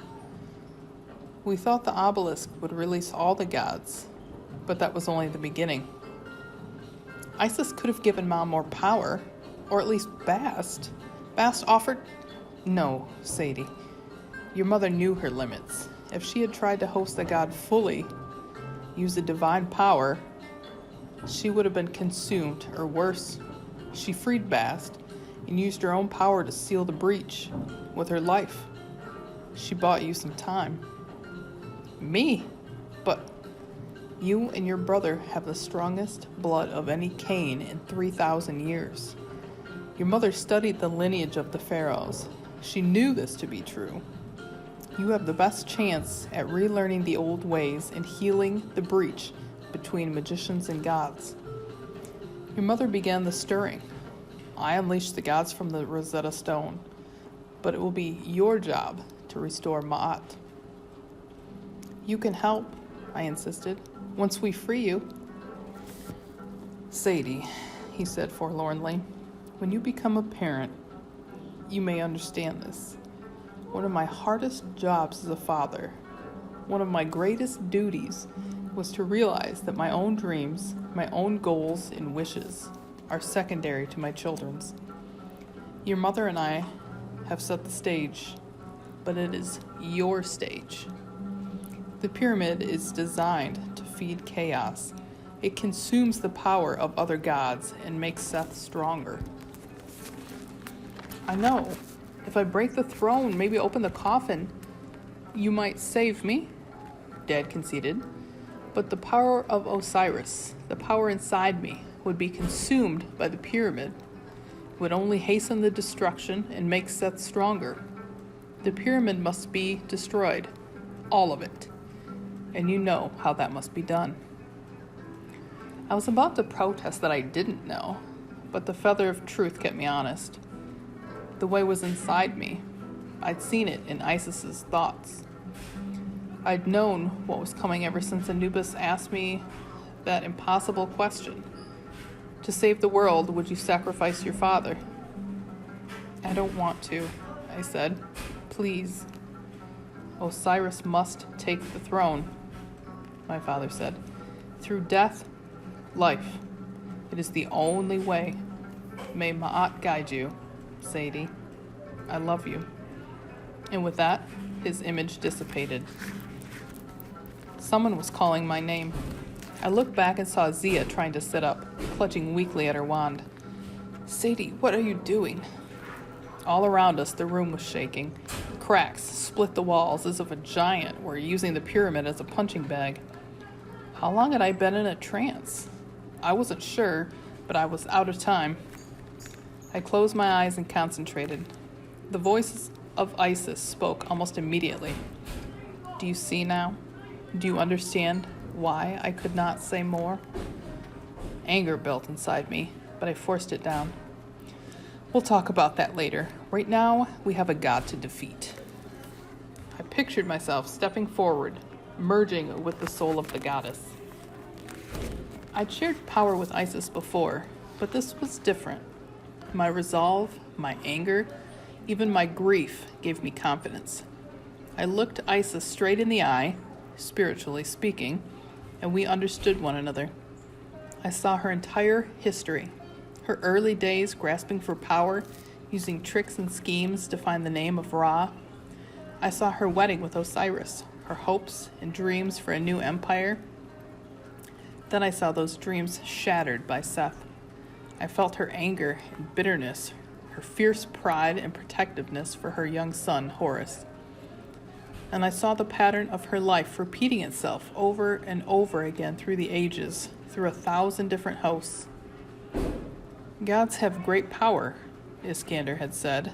We thought the obelisk would release all the gods, but that was only the beginning. Isis could have given Mom more power, or at least Bast. Bast offered... No, Sadie. Your mother knew her limits. If she had tried to host the god fully, use the divine power, she would have been consumed, or worse. She freed Bast and used her own power to seal the breach with her life. She bought you some time. Me? But you and your brother have the strongest blood of any Cain in 3,000 years. Your mother studied the lineage of the pharaohs. She knew this to be true. You have the best chance at relearning the old ways and healing the breach between magicians and gods. Your mother began the stirring. I unleashed the gods from the Rosetta Stone, but it will be your job to restore Ma'at. You can help, I insisted, once we free you. Sadie, he said forlornly, when you become a parent, you may understand this. One of my hardest jobs as a father, one of my greatest duties, was to realize that my own dreams, my own goals and wishes are secondary to my children's. Your mother and I have set the stage, but it is your stage. The pyramid is designed to feed chaos. It consumes the power of other gods and makes Seth stronger. I know. If I break the throne, maybe open the coffin, you might save me, Dad conceded. But the power of Osiris, the power inside me, would be consumed by the pyramid. It would only hasten the destruction and make Seth stronger. The pyramid must be destroyed. All of it. And you know how that must be done. I was about to protest that I didn't know, but the feather of truth kept me honest. The way was inside me. I'd seen it in Isis's thoughts. I'd known what was coming ever since Anubis asked me that impossible question. To save the world, would you sacrifice your father? I don't want to, I said. Please. Osiris must take the throne, my father said. Through death, life. It is the only way. May Ma'at guide you, Sadie. I love you. And with that, his image dissipated. Someone was calling my name. I looked back and saw Zia trying to sit up, clutching weakly at her wand. Sadie, what are you doing? All around us, the room was shaking. Cracks split the walls as if a giant were using the pyramid as a punching bag. How long had I been in a trance? I wasn't sure, but I was out of time. I closed my eyes and concentrated. The voice of Isis spoke almost immediately. Do you see now? Do you understand why I could not say more? Anger built inside me, but I forced it down. We'll talk about that later. Right now, we have a god to defeat. I I pictured myself stepping forward, merging with the soul of the goddess. I'd shared power with Isis before, but this was different. My resolve, my anger, even my grief gave me confidence. I looked Isis straight in the eye, spiritually speaking, and we understood one another. I saw her entire history, her early days grasping for power, using tricks and schemes to find the name of Ra. I saw her wedding with Osiris, her hopes and dreams for a new empire. Then I saw those dreams shattered by Seth. I felt her anger and bitterness, her fierce pride and protectiveness for her young son, Horus. And I saw the pattern of her life repeating itself over and over again through the ages, through 1,000 different hosts. Gods have great power, Iskander had said,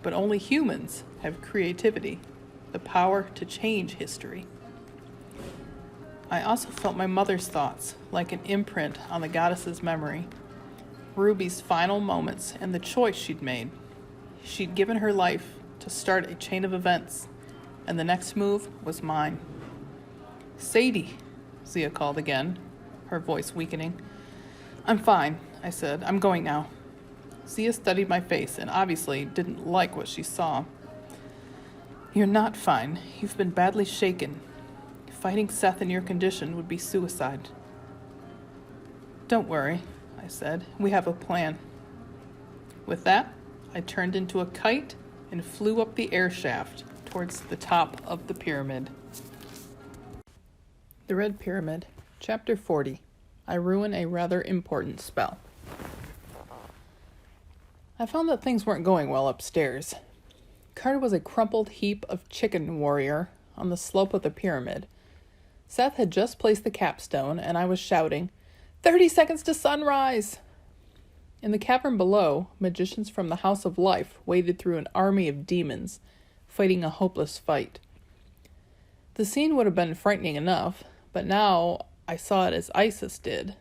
but only humans have creativity, the power to change history. I also felt my mother's thoughts, like an imprint on the goddess's memory. Ruby's final moments and the choice she'd made. She'd given her life to start a chain of events, and the next move was mine. Sadie, Zia called again, her voice weakening. I'm fine, I said. I'm going now. Zia studied my face and obviously didn't like what she saw. You're not fine. You've been badly shaken. Fighting Seth in your condition would be suicide. Don't worry, I said. We have a plan. With that, I turned into a kite and flew up the air shaft towards the top of the pyramid. The Red Pyramid, Chapter 40. I ruin a rather important spell. I found that things weren't going well upstairs. Carter was a crumpled heap of chicken warrior on the slope of the pyramid. Seth had just placed the capstone, and I was shouting, 30 seconds to sunrise! In the cavern below, magicians from the House of Life waded through an army of demons, fighting a hopeless fight. The scene would have been frightening enough, but now I saw it as Isis did,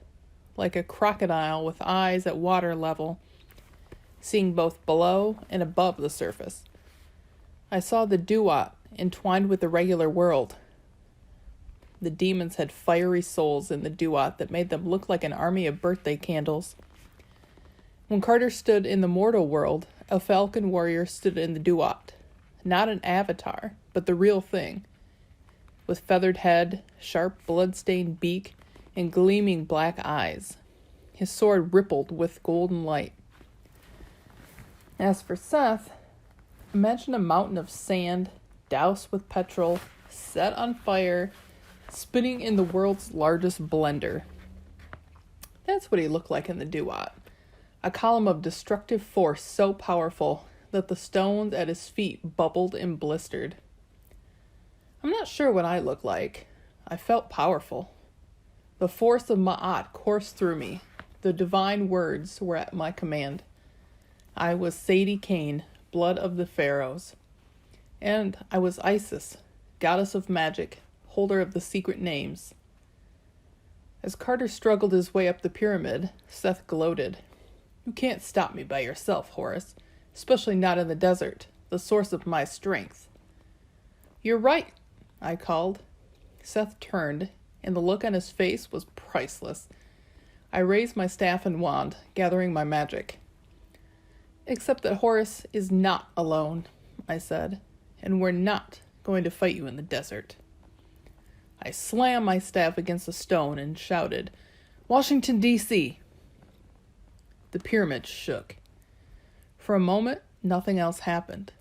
like a crocodile with eyes at water level, seeing both below and above the surface. I saw the duat entwined with the regular world. The demons had fiery souls in the duat that made them look like an army of birthday candles. When Carter stood in the mortal world, a falcon warrior stood in the duat. Not an avatar, but the real thing. With feathered head, sharp blood-stained beak, and gleaming black eyes. His sword rippled with golden light. As for Seth, imagine a mountain of sand, doused with petrol, set on fire, spinning in the world's largest blender. That's what he looked like in the duat. A column of destructive force so powerful that the stones at his feet bubbled and blistered. I'm not sure what I looked like. I felt powerful. The force of Ma'at coursed through me. The divine words were at my command. I was Sadie Kane, blood of the pharaohs. And I was Isis, goddess of magic, holder of the secret names. As Carter struggled his way up the pyramid, Seth gloated. You can't stop me by yourself, Horus, especially not in the desert, the source of my strength. You're right, I called. Seth turned, and the look on his face was priceless. I raised my staff and wand, gathering my magic. Except that Horus is not alone, I said, and we're not going to fight you in the desert. I slammed my staff against a stone and shouted, Washington, D.C. The pyramid shook. For a moment, nothing else happened.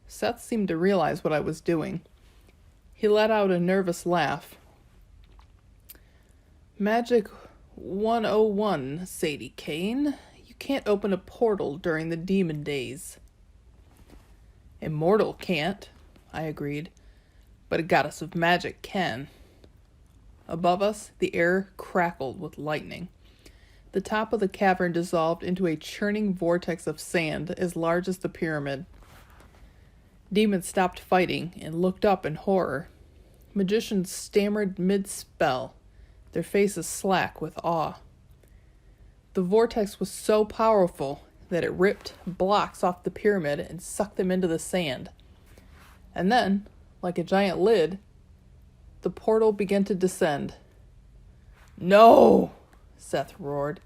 Seth seemed to realize what I was doing. He let out a nervous laugh. Magic 101, Sadie Kane. You can't open a portal during the demon days. A mortal can't, I agreed, but a goddess of magic can. Above us, the air crackled with lightning. The top of the cavern dissolved into a churning vortex of sand as large as the pyramid. Demons stopped fighting and looked up in horror. Magicians stammered mid-spell, their faces slack with awe. The vortex was so powerful that it ripped blocks off the pyramid and sucked them into the sand. And then, like a giant lid, the portal began to descend. "No!" Seth roared.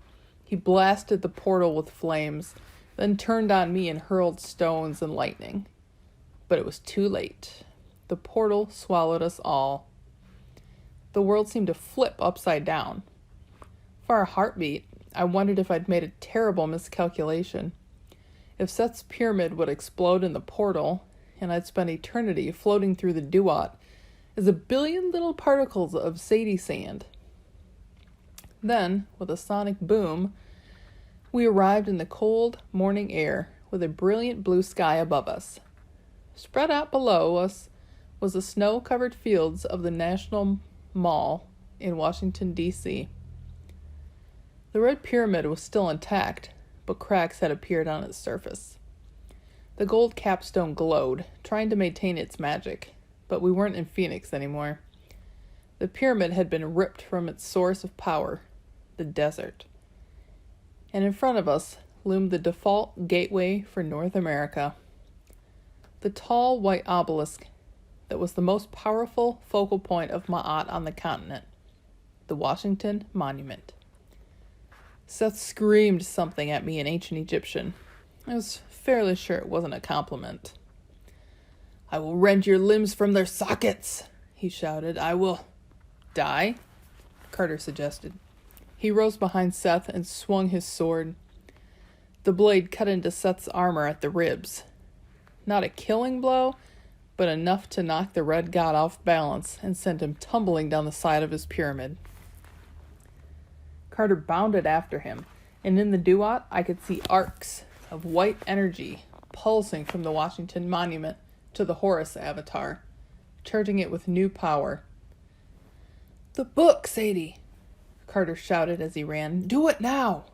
He blasted the portal with flames, then turned on me and hurled stones and lightning. But it was too late. The portal swallowed us all. The world seemed to flip upside down. For a heartbeat, I wondered if I'd made a terrible miscalculation. If Seth's pyramid would explode in the portal, and I'd spend eternity floating through the duat as a billion little particles of Sadie sand. Then, with a sonic boom, we arrived in the cold morning air with a brilliant blue sky above us. Spread out below us was the snow-covered fields of the National Mall in Washington, D.C. The Red Pyramid was still intact, but cracks had appeared on its surface. The gold capstone glowed, trying to maintain its magic, but we weren't in Phoenix anymore. The pyramid had been ripped from its source of power, the desert. And in front of us loomed the default gateway for North America. The tall white obelisk that was the most powerful focal point of Ma'at on the continent, the Washington Monument. Seth screamed something at me in ancient Egyptian. I was fairly sure it wasn't a compliment. "I will rend your limbs from their sockets," he shouted. "I will..." "Die?" Carter suggested. He rose behind Seth and swung his sword. The blade cut into Seth's armor at the ribs. Not a killing blow, but enough to knock the red god off balance and send him tumbling down the side of his pyramid. Carter bounded after him, and in the duat I could see arcs of white energy pulsing from the Washington Monument to the Horus avatar, charging it with new power. "The book, Sadie!" Carter shouted as he ran. "Do it now!"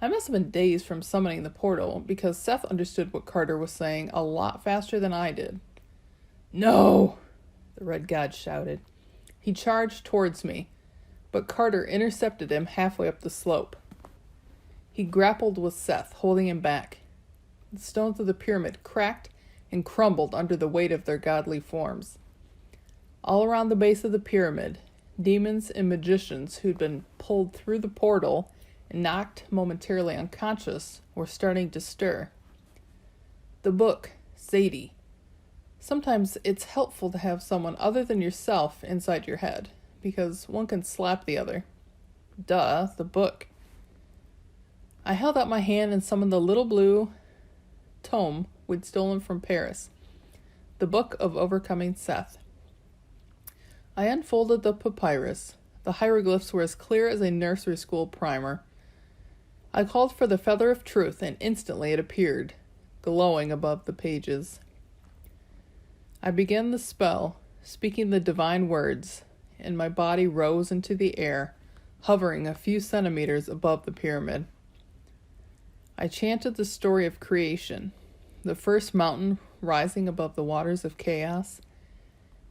I must have been dazed from summoning the portal, because Seth understood what Carter was saying a lot faster than I did. "No!" the red god shouted. He charged towards me, but Carter intercepted him halfway up the slope. He grappled with Seth, holding him back. The stones of the pyramid cracked and crumbled under the weight of their godly forms. All around the base of the pyramid, demons and magicians who'd been pulled through the portal and knocked momentarily unconscious were starting to stir. The book, Sadie. Sometimes it's helpful to have someone other than yourself inside your head, because one can slap the other. Duh, the book. I held out my hand and summoned the little blue tome we'd stolen from Paris, the Book of Overcoming Seth. I unfolded the papyrus. The hieroglyphs were as clear as a nursery school primer. I called for the Feather of Truth, and instantly it appeared, glowing above the pages. I began the spell, speaking the divine words, and my body rose into the air, hovering a few centimeters above the pyramid. I chanted the story of creation, the first mountain rising above the waters of chaos,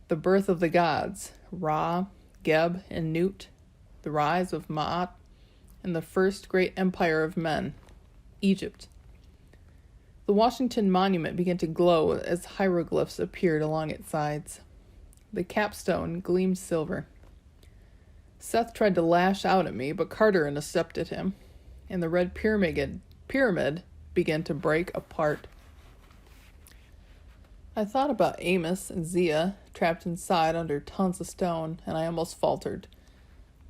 the birth of the gods, Ra, Geb, and Nut, the rise of Ma'at, and the first great empire of men, Egypt. The Washington Monument began to glow as hieroglyphs appeared along its sides. The capstone gleamed silver. Seth tried to lash out at me, but Carter intercepted him, and the Red Pyramid began to break apart. I thought about Amos and Zia trapped inside under tons of stone, and I almost faltered.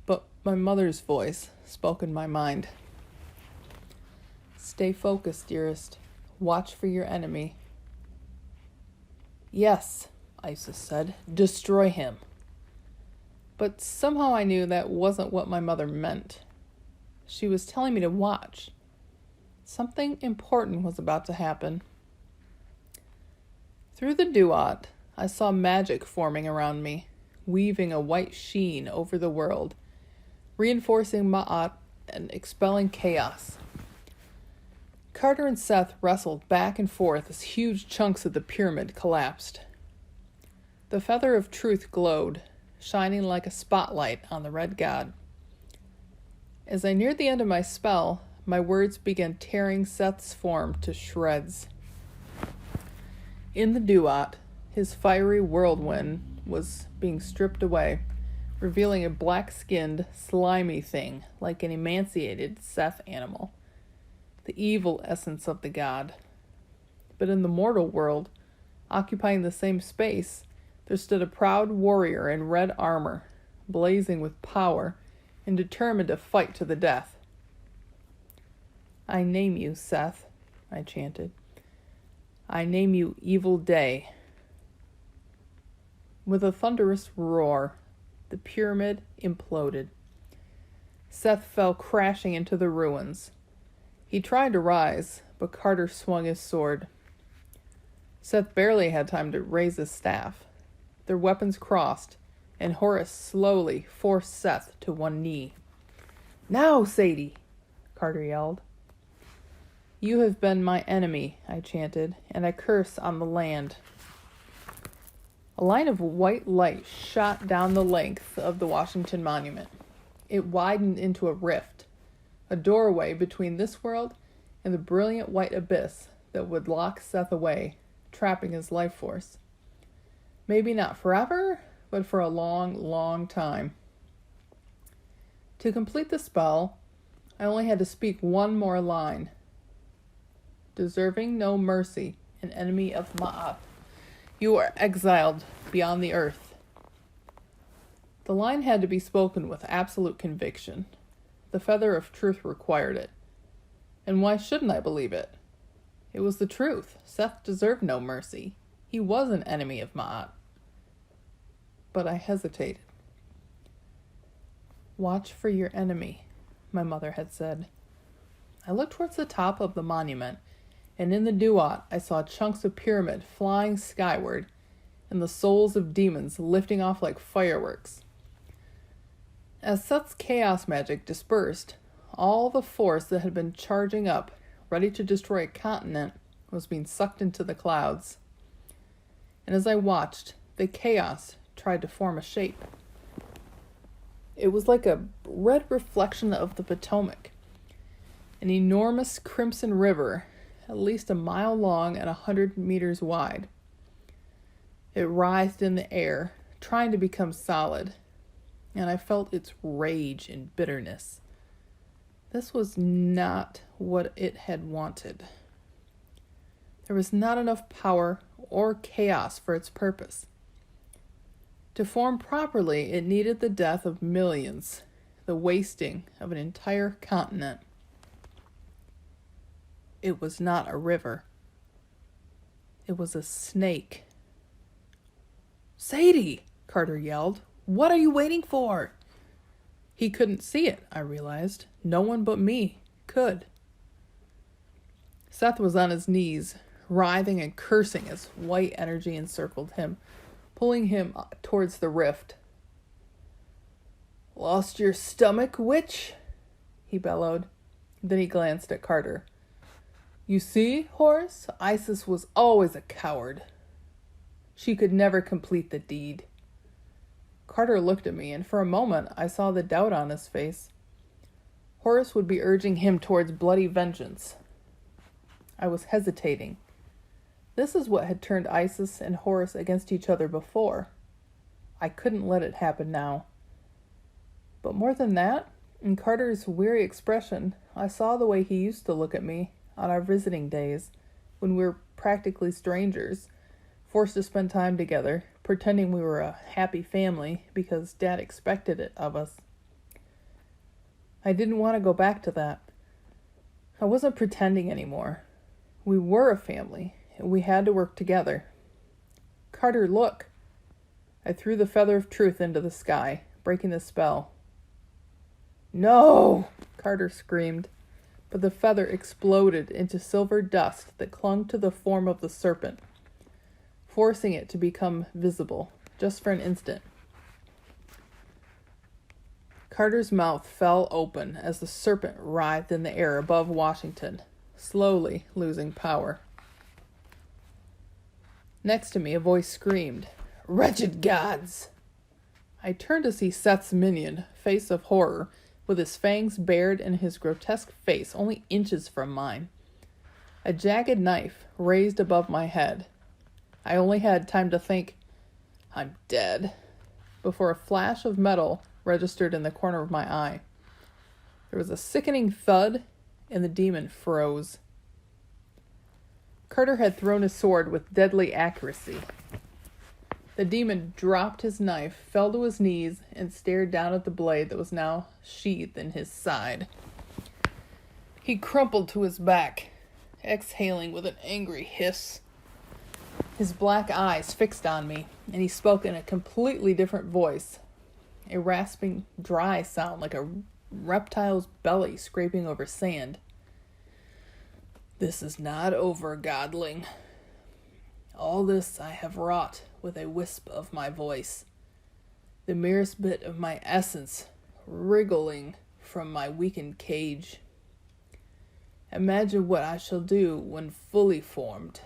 But my mother's voice spoke in my mind. "Stay focused, dearest. Watch for your enemy." "Yes," Isis said. "Destroy him." But somehow I knew that wasn't what my mother meant. She was telling me to watch. Something important was about to happen. Through the duat, I saw magic forming around me, weaving a white sheen over the world, reinforcing Ma'at and expelling chaos. Carter and Seth wrestled back and forth as huge chunks of the pyramid collapsed. The Feather of Truth glowed, shining like a spotlight on the red god. As I neared the end of my spell, my words began tearing Seth's form to shreds. In the duat, His fiery whirlwind was being stripped away, revealing a black-skinned, slimy thing like an emaciated Seth animal, the evil essence of the god. But in the mortal world, occupying the same space, there stood a proud warrior in red armor, blazing with power and determined to fight to the death. "I name you, Seth," I chanted. "I name you Evil Day." With a thunderous roar, the pyramid imploded. Seth fell crashing into the ruins. He tried to rise, but Carter swung his sword. Seth barely had time to raise his staff. Their weapons crossed, and Horace slowly forced Seth to one knee. "Now, Sadie!" Carter yelled. "You have been my enemy," I chanted, "and I curse on the land." A line of white light shot down the length of the Washington Monument. It widened into a rift, a doorway between this world and the brilliant white abyss that would lock Seth away, trapping his life force. Maybe not forever, but for a long, long time. To complete the spell, I only had to speak one more line. "Deserving no mercy, an enemy of Ma'at, you are exiled beyond the earth." The line had to be spoken with absolute conviction. The feather of truth required it. And why shouldn't I believe it? It was the truth. Seth deserved no mercy. He was an enemy of Ma'at. But I hesitated. "Watch for your enemy," my mother had said. I looked towards the top of the monument, and in the duat I saw chunks of pyramid flying skyward, and the souls of demons lifting off like fireworks. As Seth's chaos magic dispersed, all the force that had been charging up, ready to destroy a continent, was being sucked into the clouds. And as I watched, the chaos tried to form a shape. It was like a red reflection of the Potomac, an enormous crimson river, at least a mile long and 100 meters wide. It writhed in the air, trying to become solid, and I felt its rage and bitterness. This was not what it had wanted. There was not enough power or chaos for its purpose. To form properly, it needed the death of millions, the wasting of an entire continent. It was not a river. It was a snake. "Sadie!" Carter yelled. "What are you waiting for?" He couldn't see it, I realized. No one but me could. Seth was on his knees, writhing and cursing as white energy encircled him, pulling him towards the rift. "Lost your stomach, witch?" he bellowed. Then he glanced at Carter. "You see, Horace, Isis was always a coward. She could never complete the deed." Carter looked at me, and for a moment I saw the doubt on his face. Horace would be urging him towards bloody vengeance. I was hesitating. This is what had turned Isis and Horace against each other before. I couldn't let it happen now. But more than that, in Carter's weary expression, I saw the way he used to look at me on our visiting days, when we were practically strangers, forced to spend time together, pretending we were a happy family because Dad expected it of us. I didn't want to go back to that. I wasn't pretending anymore. We were a family, and we had to work together. "Carter, look!" I threw the feather of truth into the sky, breaking the spell. "No!" Carter screamed, but the feather exploded into silver dust that clung to the form of the serpent, forcing it to become visible, just for an instant. Carter's mouth fell open as the serpent writhed in the air above Washington, slowly losing power. Next to me, a voice screamed, "Wretched gods!" I turned to see Seth's minion, face of horror, with his fangs bared and his grotesque face only inches from mine. A jagged knife raised above my head. I only had time to think, I'm dead, before a flash of metal registered in the corner of my eye. There was a sickening thud, and the demon froze. Carter had thrown his sword with deadly accuracy. The demon dropped his knife, fell to his knees, and stared down at the blade that was now sheathed in his side. He crumpled to his back, exhaling with an angry hiss. His black eyes fixed on me, and he spoke in a completely different voice, a rasping, dry sound like a reptile's belly scraping over sand. This is not over, godling. All this I have wrought with a wisp of my voice, the merest bit of my essence wriggling from my weakened cage. Imagine what I shall do when fully formed.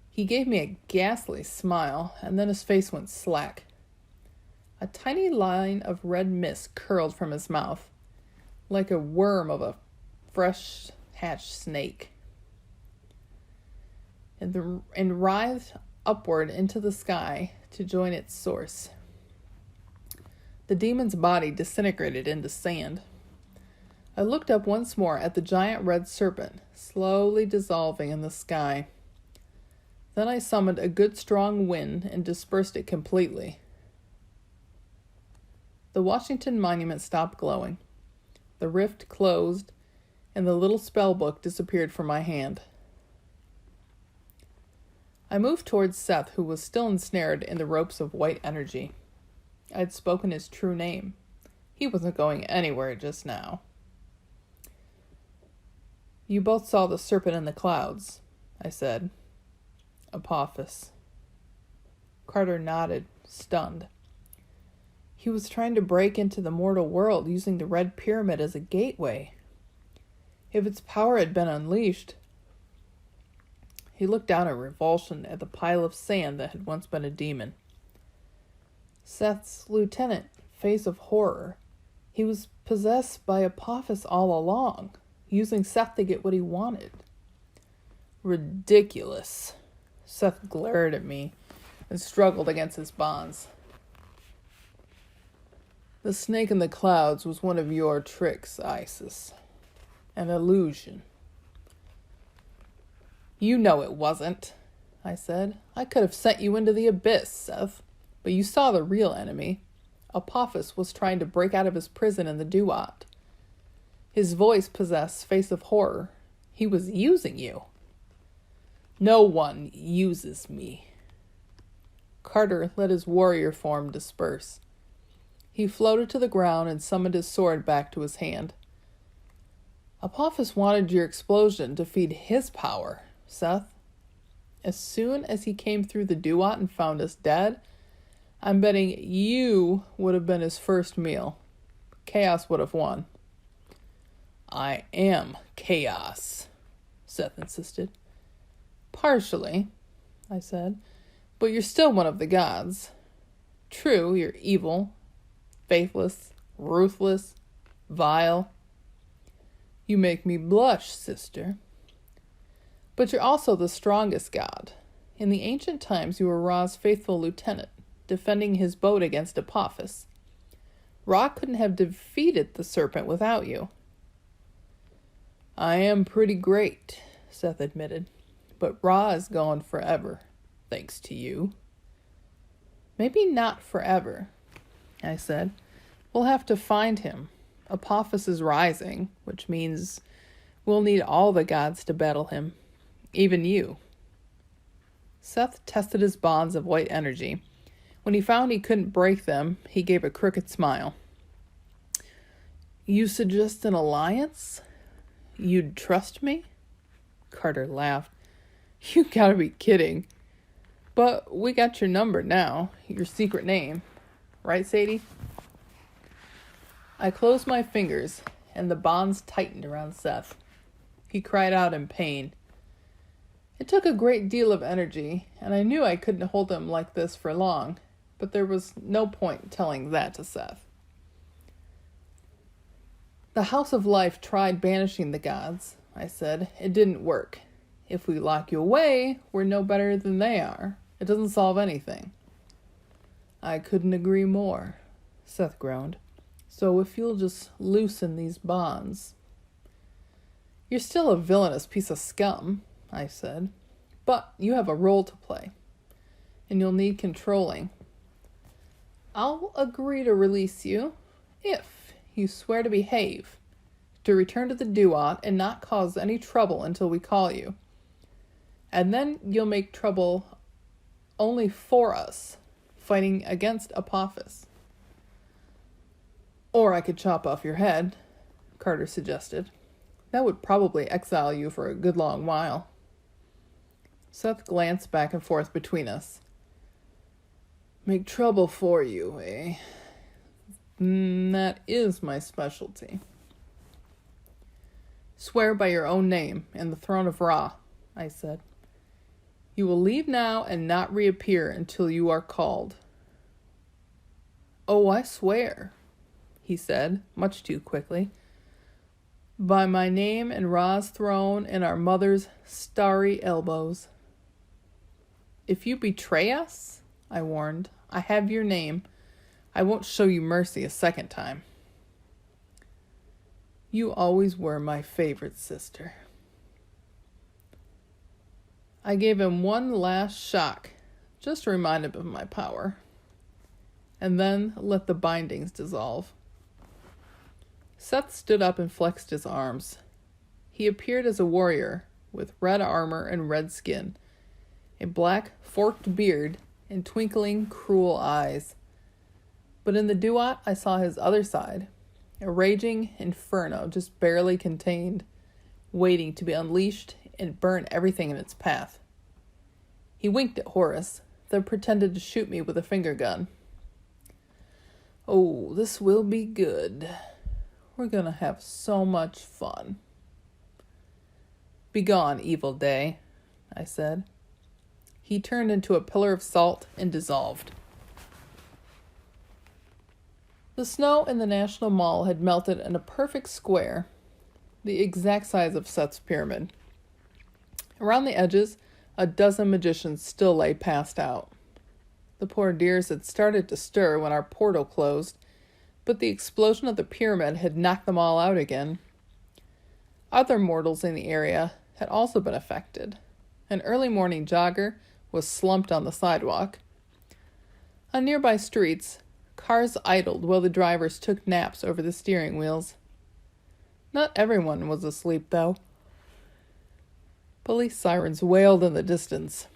He gave me a ghastly smile, and then his face went slack. A tiny line of red mist curled from his mouth, like a worm of a fresh-hatched snake, and writhed upward into the sky to join its source. The demon's body disintegrated into sand. I looked up once more at the giant red serpent, slowly dissolving in the sky. Then I summoned a good strong wind and dispersed it completely. The Washington Monument stopped glowing. The rift closed, and the little spell book disappeared from my hand. I moved towards Seth, who was still ensnared in the ropes of white energy. I had spoken his true name. He wasn't going anywhere just now. You both saw the serpent in the clouds, I said. Apophis. Carter nodded, stunned. He was trying to break into the mortal world using the Red Pyramid as a gateway. If its power had been unleashed... He looked down in revulsion at the pile of sand that had once been a demon. Seth's lieutenant, face of horror. He was possessed by Apophis all along, using Seth to get what he wanted. Ridiculous. Seth glared at me and struggled against his bonds. The snake in the clouds was one of your tricks, Isis. An illusion. You know it wasn't, I said. I could have sent you into the abyss, Seth. But you saw the real enemy. Apophis was trying to break out of his prison in the Duat. His voice possessed face of horror. He was using you. No one uses me. Carter let his warrior form disperse. He floated to the ground and summoned his sword back to his hand. Apophis wanted your explosion to feed his power, Seth. As soon as he came through the Duat and found us dead, I'm betting you would have been his first meal. Chaos would have won. I am chaos, Seth insisted. Partially, I said, but you're still one of the gods. True, you're evil, faithless, ruthless, vile. You make me blush, sister. But you're also the strongest god. In the ancient times, you were Ra's faithful lieutenant, defending his boat against Apophis. Ra couldn't have defeated the serpent without you. I am pretty great, Seth admitted, but Ra is gone forever, thanks to you. Maybe not forever, I said. We'll have to find him. Apophis is rising, which means we'll need all the gods to battle him, even you. Seth tested his bonds of white energy. When he found he couldn't break them, he gave a crooked smile. You suggest an alliance? You'd trust me? Carter laughed. You gotta be kidding. But we got your number now, your secret name. Right, Sadie? I closed my fingers, and the bonds tightened around Seth. He cried out in pain. It took a great deal of energy, and I knew I couldn't hold him like this for long, but there was no point telling that to Seth. The House of Life tried banishing the gods, I said. It didn't work. if we lock you away, we're no better than they are. It doesn't solve anything. I couldn't agree more, Seth groaned. So if you'll just loosen these bonds. You're still a villainous piece of scum, I said, but you have a role to play, and you'll need controlling. I'll agree to release you if you swear to behave, to return to the duat and not cause any trouble until we call you. And then you'll make trouble only for us, fighting against Apophis. Or I could chop off your head, Carter suggested. That would probably exile you for a good long while. Seth glanced back and forth between us. Make trouble for you, eh? That is my specialty. Swear by your own name and the throne of Ra, I said. You will leave now and not reappear until you are called. Oh, I swear, he said, much too quickly. By my name and Ra's throne and our mother's starry elbows. If you betray us, I warned, I have your name. I won't show you mercy a second time. You always were my favorite sister. I gave him one last shock, just to remind him of my power, and then let the bindings dissolve. Seth stood up and flexed his arms. He appeared as a warrior, with red armor and red skin, a black forked beard, and twinkling, cruel eyes. But in the duat, I saw his other side, a raging inferno just barely contained, waiting to be unleashed and burn everything in its path. He winked at Horace, then pretended to shoot me with a finger gun. Oh, this will be good. We're gonna have so much fun. Begone, evil day, I said. He turned into a pillar of salt and dissolved. The snow in the National Mall had melted in a perfect square, the exact size of Seth's pyramid. Around the edges, a dozen magicians still lay passed out. The poor dears had started to stir when our portal closed, but the explosion of the pyramid had knocked them all out again. Other mortals in the area had also been affected. An early morning jogger was slumped on the sidewalk. On nearby streets, cars idled while the drivers took naps over the steering wheels. Not everyone was asleep, though. Police sirens wailed in the distance,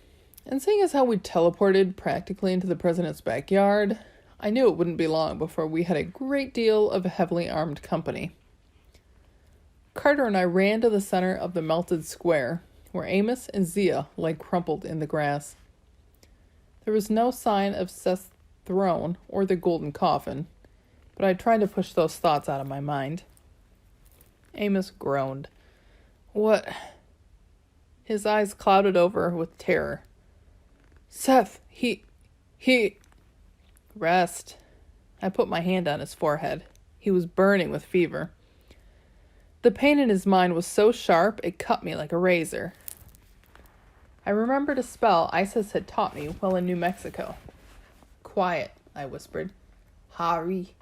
and seeing as how we teleported practically into the president's backyard, I knew it wouldn't be long before we had a great deal of heavily armed company. Carter and I ran to the center of the melted square, where Amos and Zia lay crumpled in the grass. There was no sign of Seth's throne or the golden coffin, but I tried to push those thoughts out of my mind. Amos groaned. What? His eyes clouded over with terror. Seth, he... Rest. I put my hand on his forehead. He was burning with fever. The pain in his mind was so sharp it cut me like a razor. I remembered a spell Isis had taught me while in New Mexico. Quiet, I whispered. Hari.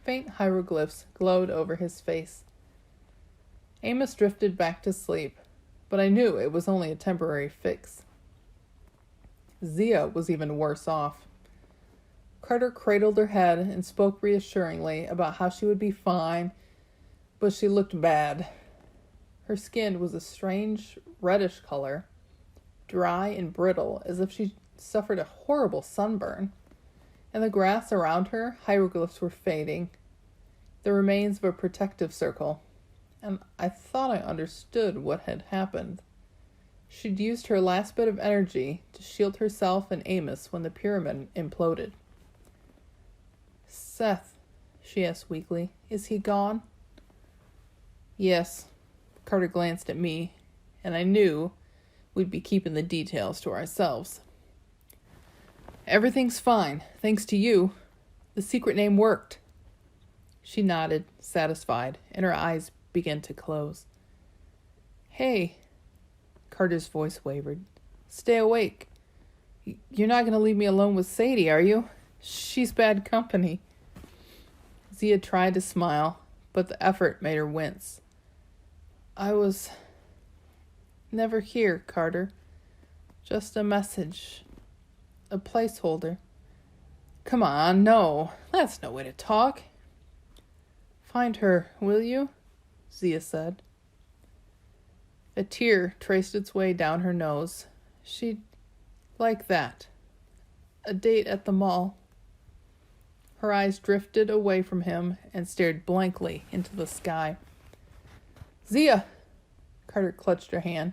Faint hieroglyphs glowed over his face. Amos drifted back to sleep, but I knew it was only a temporary fix. Zia was even worse off. Carter cradled her head and spoke reassuringly about how she would be fine, but she looked bad. Her skin was a strange reddish color, dry and brittle, as if she suffered a horrible sunburn. In the grass around her, hieroglyphs were fading, the remains of a protective circle, and I thought I understood what had happened. She'd used her last bit of energy to shield herself and Amos when the pyramid imploded. Seth, she asked weakly, is he gone? Yes. Carter glanced at me, and I knew we'd be keeping the details to ourselves. Everything's fine, thanks to you. The secret name worked. She nodded, satisfied, and her eyes began to close. Hey, Carter's voice wavered. Stay awake. You're not going to leave me alone with Sadie, are you? She's bad company. Zia tried to smile, but the effort made her wince. I was never here, Carter. Just a message. A placeholder. Come on, no. That's no way to talk. Find her, will you? Zia said. A tear traced its way down her nose. She'd like that. A date at the mall. Her eyes drifted away from him and stared blankly into the sky. Zia! Carter clutched her hand.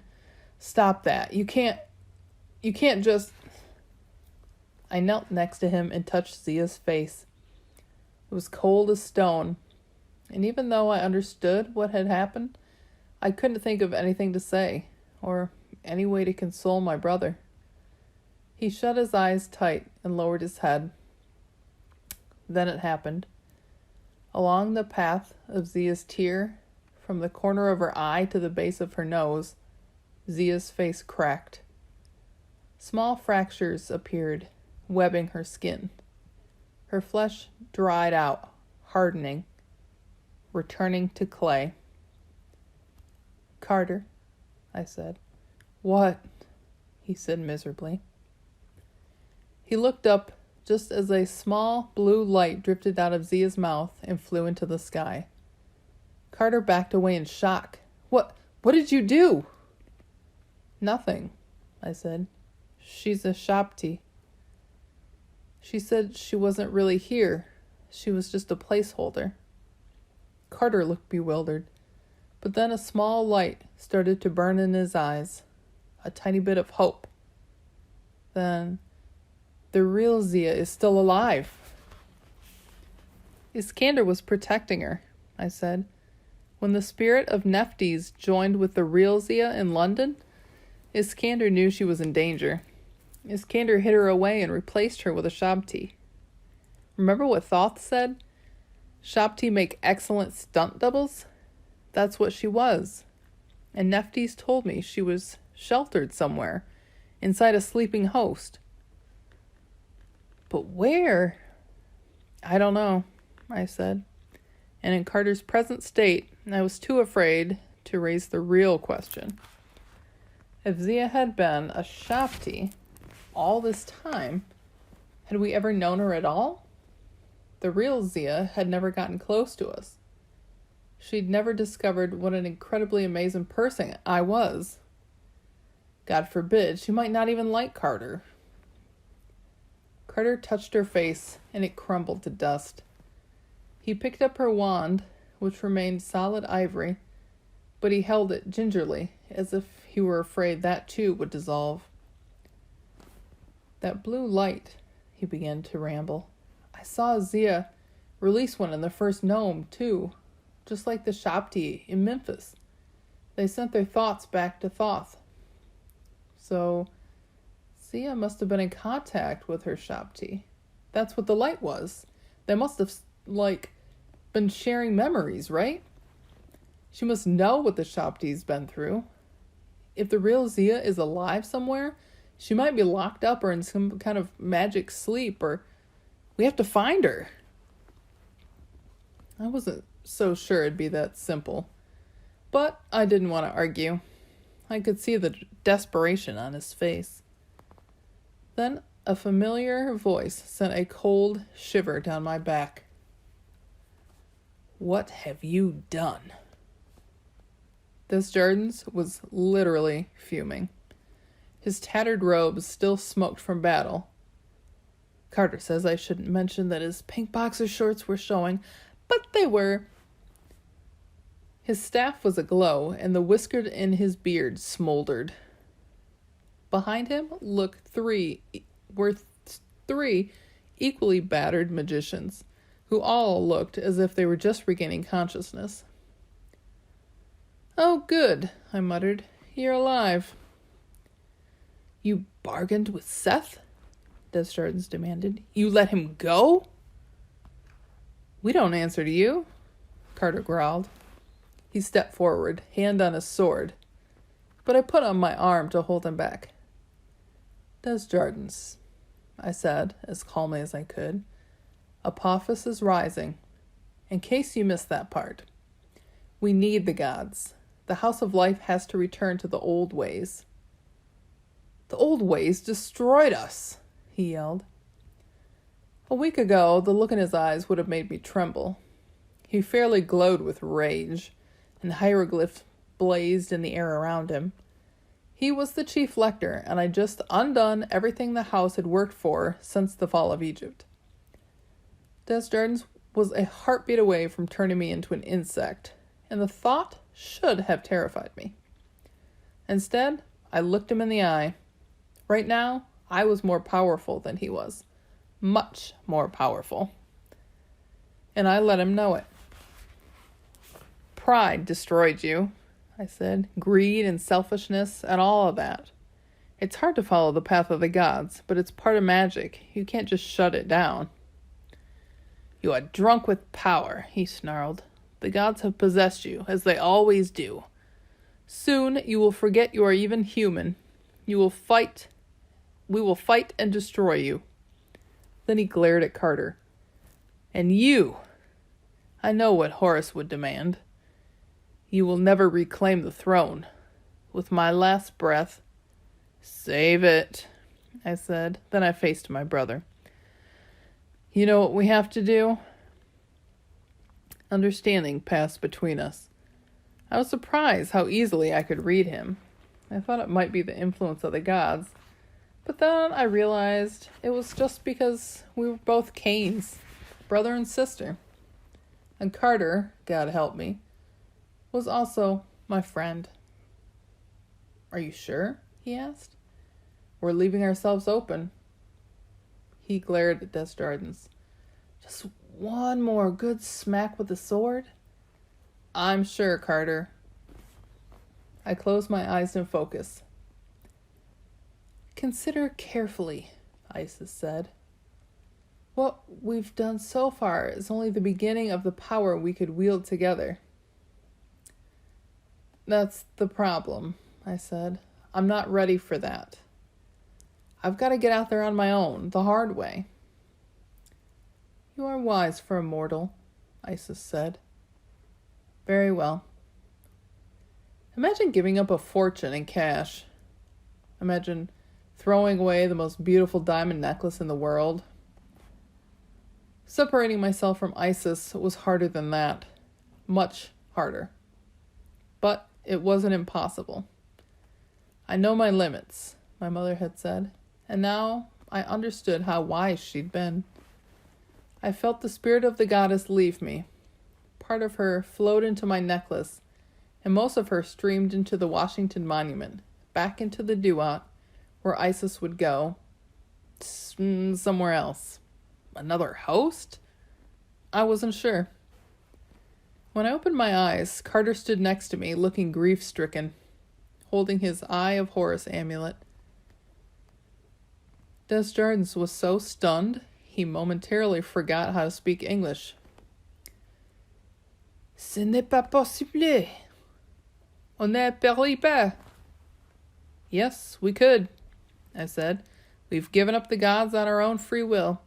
Stop that. You can't just... I knelt next to him and touched Zia's face. It was cold as stone, and even though I understood what had happened, I couldn't think of anything to say, or any way to console my brother. He shut his eyes tight and lowered his head. Then it happened. Along the path of Zia's tear, from the corner of her eye to the base of her nose, Zia's face cracked. Small fractures appeared, webbing her skin. Her flesh dried out, hardening, returning to clay. Carter, I said. What? He said miserably. He looked up just as a small blue light drifted out of Zia's mouth and flew into the sky. Carter backed away in shock. What did you do? Nothing, I said. She's a Shapti. She said she wasn't really here. She was just a placeholder. Carter looked bewildered, but then a small light started to burn in his eyes, a tiny bit of hope. Then, the real Zia is still alive. Iskander was protecting her, I said. When the spirit of Nephtes joined with the real Zia in London, Iskander knew she was in danger. Iskander hid her away and replaced her with a Shapti. Remember what Thoth said? Shapti make excellent stunt doubles? That's what she was. And Nephtes told me she was sheltered somewhere, inside a sleeping host. But where? I don't know, I said. And in Carter's present state, I was too afraid to raise the real question. If Zia had been a Shapti all this time, had we ever known her at all? The real Zia had never gotten close to us. She'd never discovered what an incredibly amazing person I was. God forbid, she might not even like Carter. Carter touched her face, and it crumbled to dust. He picked up her wand, which remained solid ivory, but he held it gingerly, as if he were afraid that too would dissolve. That blue light, he began to ramble. I saw Zia release one in the first gnome, too, just like the Shapti in Memphis. They sent their thoughts back to Thoth. So, Zia must have been in contact with her Shapti. That's what the light was. They must have, been sharing memories, right? She must know what the Shapti's been through. If the real Zia is alive somewhere, she might be locked up or in some kind of magic sleep, or we have to find her. I wasn't so sure it'd be that simple, but I didn't want to argue. I could see the desperation on his face. Then a familiar voice sent a cold shiver down my back. What have you done? Desjardins was literally fuming. His tattered robes still smoked from battle. Carter says I shouldn't mention that his pink boxer shorts were showing, but they were. His staff was aglow, and the whisker in his beard smoldered. Behind him were three equally battered magicians, who all looked as if they were just regaining consciousness. Oh, good, I muttered. You're alive. You bargained with Seth? Desjardins demanded. You let him go? We don't answer to you, Carter growled. He stepped forward, hand on his sword. but I put on my arm to hold him back. Desjardins, I said, as calmly as I could. Apophis is rising. In case you missed that part. We need the gods. The House of Life has to return to the old ways. The old ways destroyed us, he yelled. A week ago, the look in his eyes would have made me tremble. He fairly glowed with rage, and hieroglyphs blazed in the air around him. He was the chief lector, and I'd just undone everything the house had worked for since the fall of Egypt. Desjardins was a heartbeat away from turning me into an insect, and the thought should have terrified me. Instead, I looked him in the eye. Right now, I was more powerful than he was. Much more powerful. And I let him know it. Pride destroyed you, I said. Greed and selfishness and all of that. It's hard to follow the path of the gods, but it's part of magic. You can't just shut it down. You are drunk with power, he snarled. The gods have possessed you, as they always do. Soon you will forget you are even human. We will fight and destroy you. Then he glared at Carter. And you, I know what Horus would demand. You will never reclaim the throne. With my last breath, save it, I said. Then I faced my brother. You know what we have to do? Understanding passed between us. I was surprised how easily I could read him. I thought it might be the influence of the gods, but then I realized it was just because we were both Cains, brother and sister. And Carter, God help me, was also my friend. Are you sure? He asked. We're leaving ourselves open. He glared at Desjardins. Just one more good smack with the sword? I'm sure, Carter. I closed my eyes in focus. Consider carefully, Isis said. What we've done so far is only the beginning of the power we could wield together. That's the problem, I said. I'm not ready for that. I've got to get out there on my own, the hard way. You are wise for a mortal, Isis said. Very well. Imagine giving up a fortune in cash. Imagine throwing away the most beautiful diamond necklace in the world. Separating myself from Isis was harder than that. Much harder. But it wasn't impossible. I know my limits, my mother had said, and now I understood how wise she'd been. I felt the spirit of the goddess leave me. Part of her flowed into my necklace, and most of her streamed into the Washington Monument, back into the Duat, where Isis would go. Somewhere else. Another host? I wasn't sure. When I opened my eyes, Carter stood next to me, looking grief-stricken, holding his Eye of Horus amulet. Desjardins was so stunned, he momentarily forgot how to speak English. Ce n'est pas possible. On ne peut pas. Yes, we could, I said. We've given up the gods on our own free will,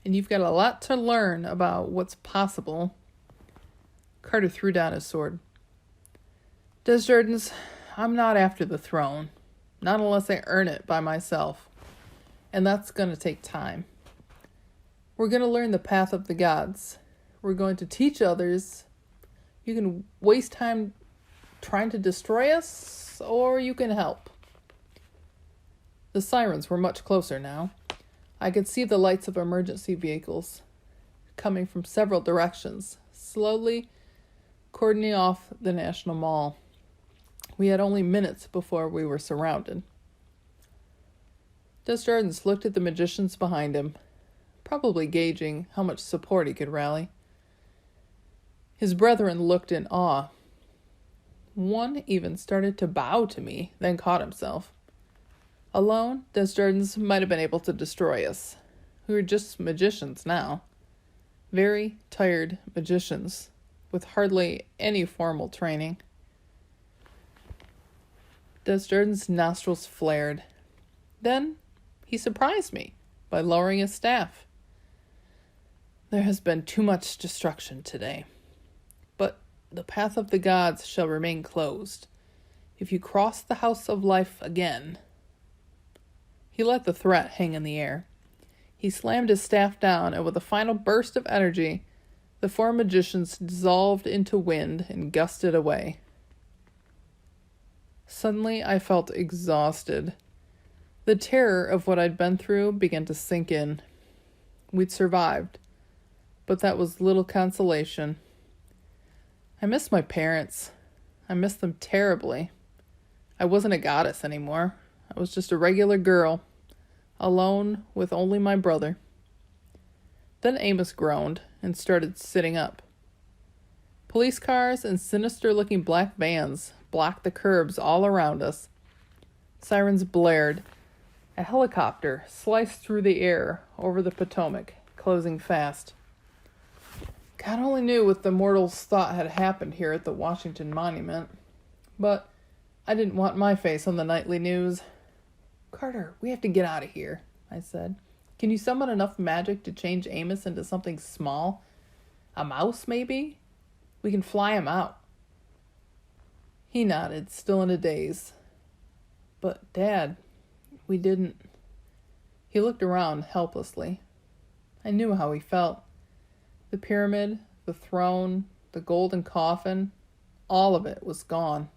and you've got a lot to learn about what's possible. Carter threw down his sword. Desjardins, I'm not after the throne, not unless I earn it by myself. And that's going to take time. We're going to learn the path of the gods. We're going to teach others. You can waste time trying to destroy us, or you can help. The sirens were much closer now. I could see the lights of emergency vehicles coming from several directions, slowly cordoning off the National Mall. We had only minutes before we were surrounded. Desjardins looked at the magicians behind him, probably gauging how much support he could rally. His brethren looked in awe. One even started to bow to me, then caught himself. Alone, Desjardins might have been able to destroy us. We were just magicians now. Very tired magicians, with hardly any formal training. Desjardins' nostrils flared. Then he surprised me by lowering his staff. There has been too much destruction today, but the path of the gods shall remain closed. If you cross the house of life again... He let the threat hang in the air. He slammed his staff down, and with a final burst of energy, the four magicians dissolved into wind and gusted away. Suddenly, I felt exhausted. The terror of what I'd been through began to sink in. We'd survived, but that was little consolation. I missed my parents. I missed them terribly. I wasn't a goddess anymore. I was just a regular girl, alone with only my brother. Then Amos groaned and started sitting up. Police cars and sinister-looking black vans blocked the curbs all around us. Sirens blared. A helicopter sliced through the air over the Potomac, closing fast. God only knew what the mortals thought had happened here at the Washington Monument. But I didn't want my face on the nightly news. "Carter, we have to get out of here," I said. "Can you summon enough magic to change Amos into something small? A mouse, maybe? We can fly him out." He nodded, still in a daze. "But, Dad, we didn't..." He looked around helplessly. I knew how he felt. The pyramid, the throne, the golden coffin, all of it was gone.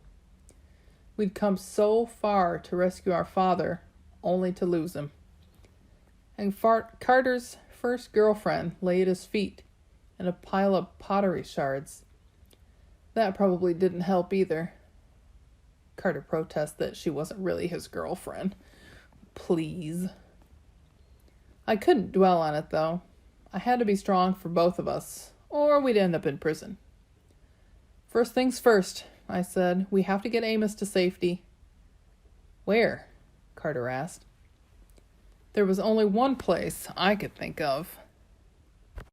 We'd come so far to rescue our father, only to lose him. And Carter's first girlfriend lay at his feet in a pile of pottery shards. That probably didn't help either. Carter protests that she wasn't really his girlfriend. Please. I couldn't dwell on it, though. I had to be strong for both of us, or we'd end up in prison. "First things first," I said. "We have to get Amos to safety." "Where?" Carter asked. There was only one place I could think of.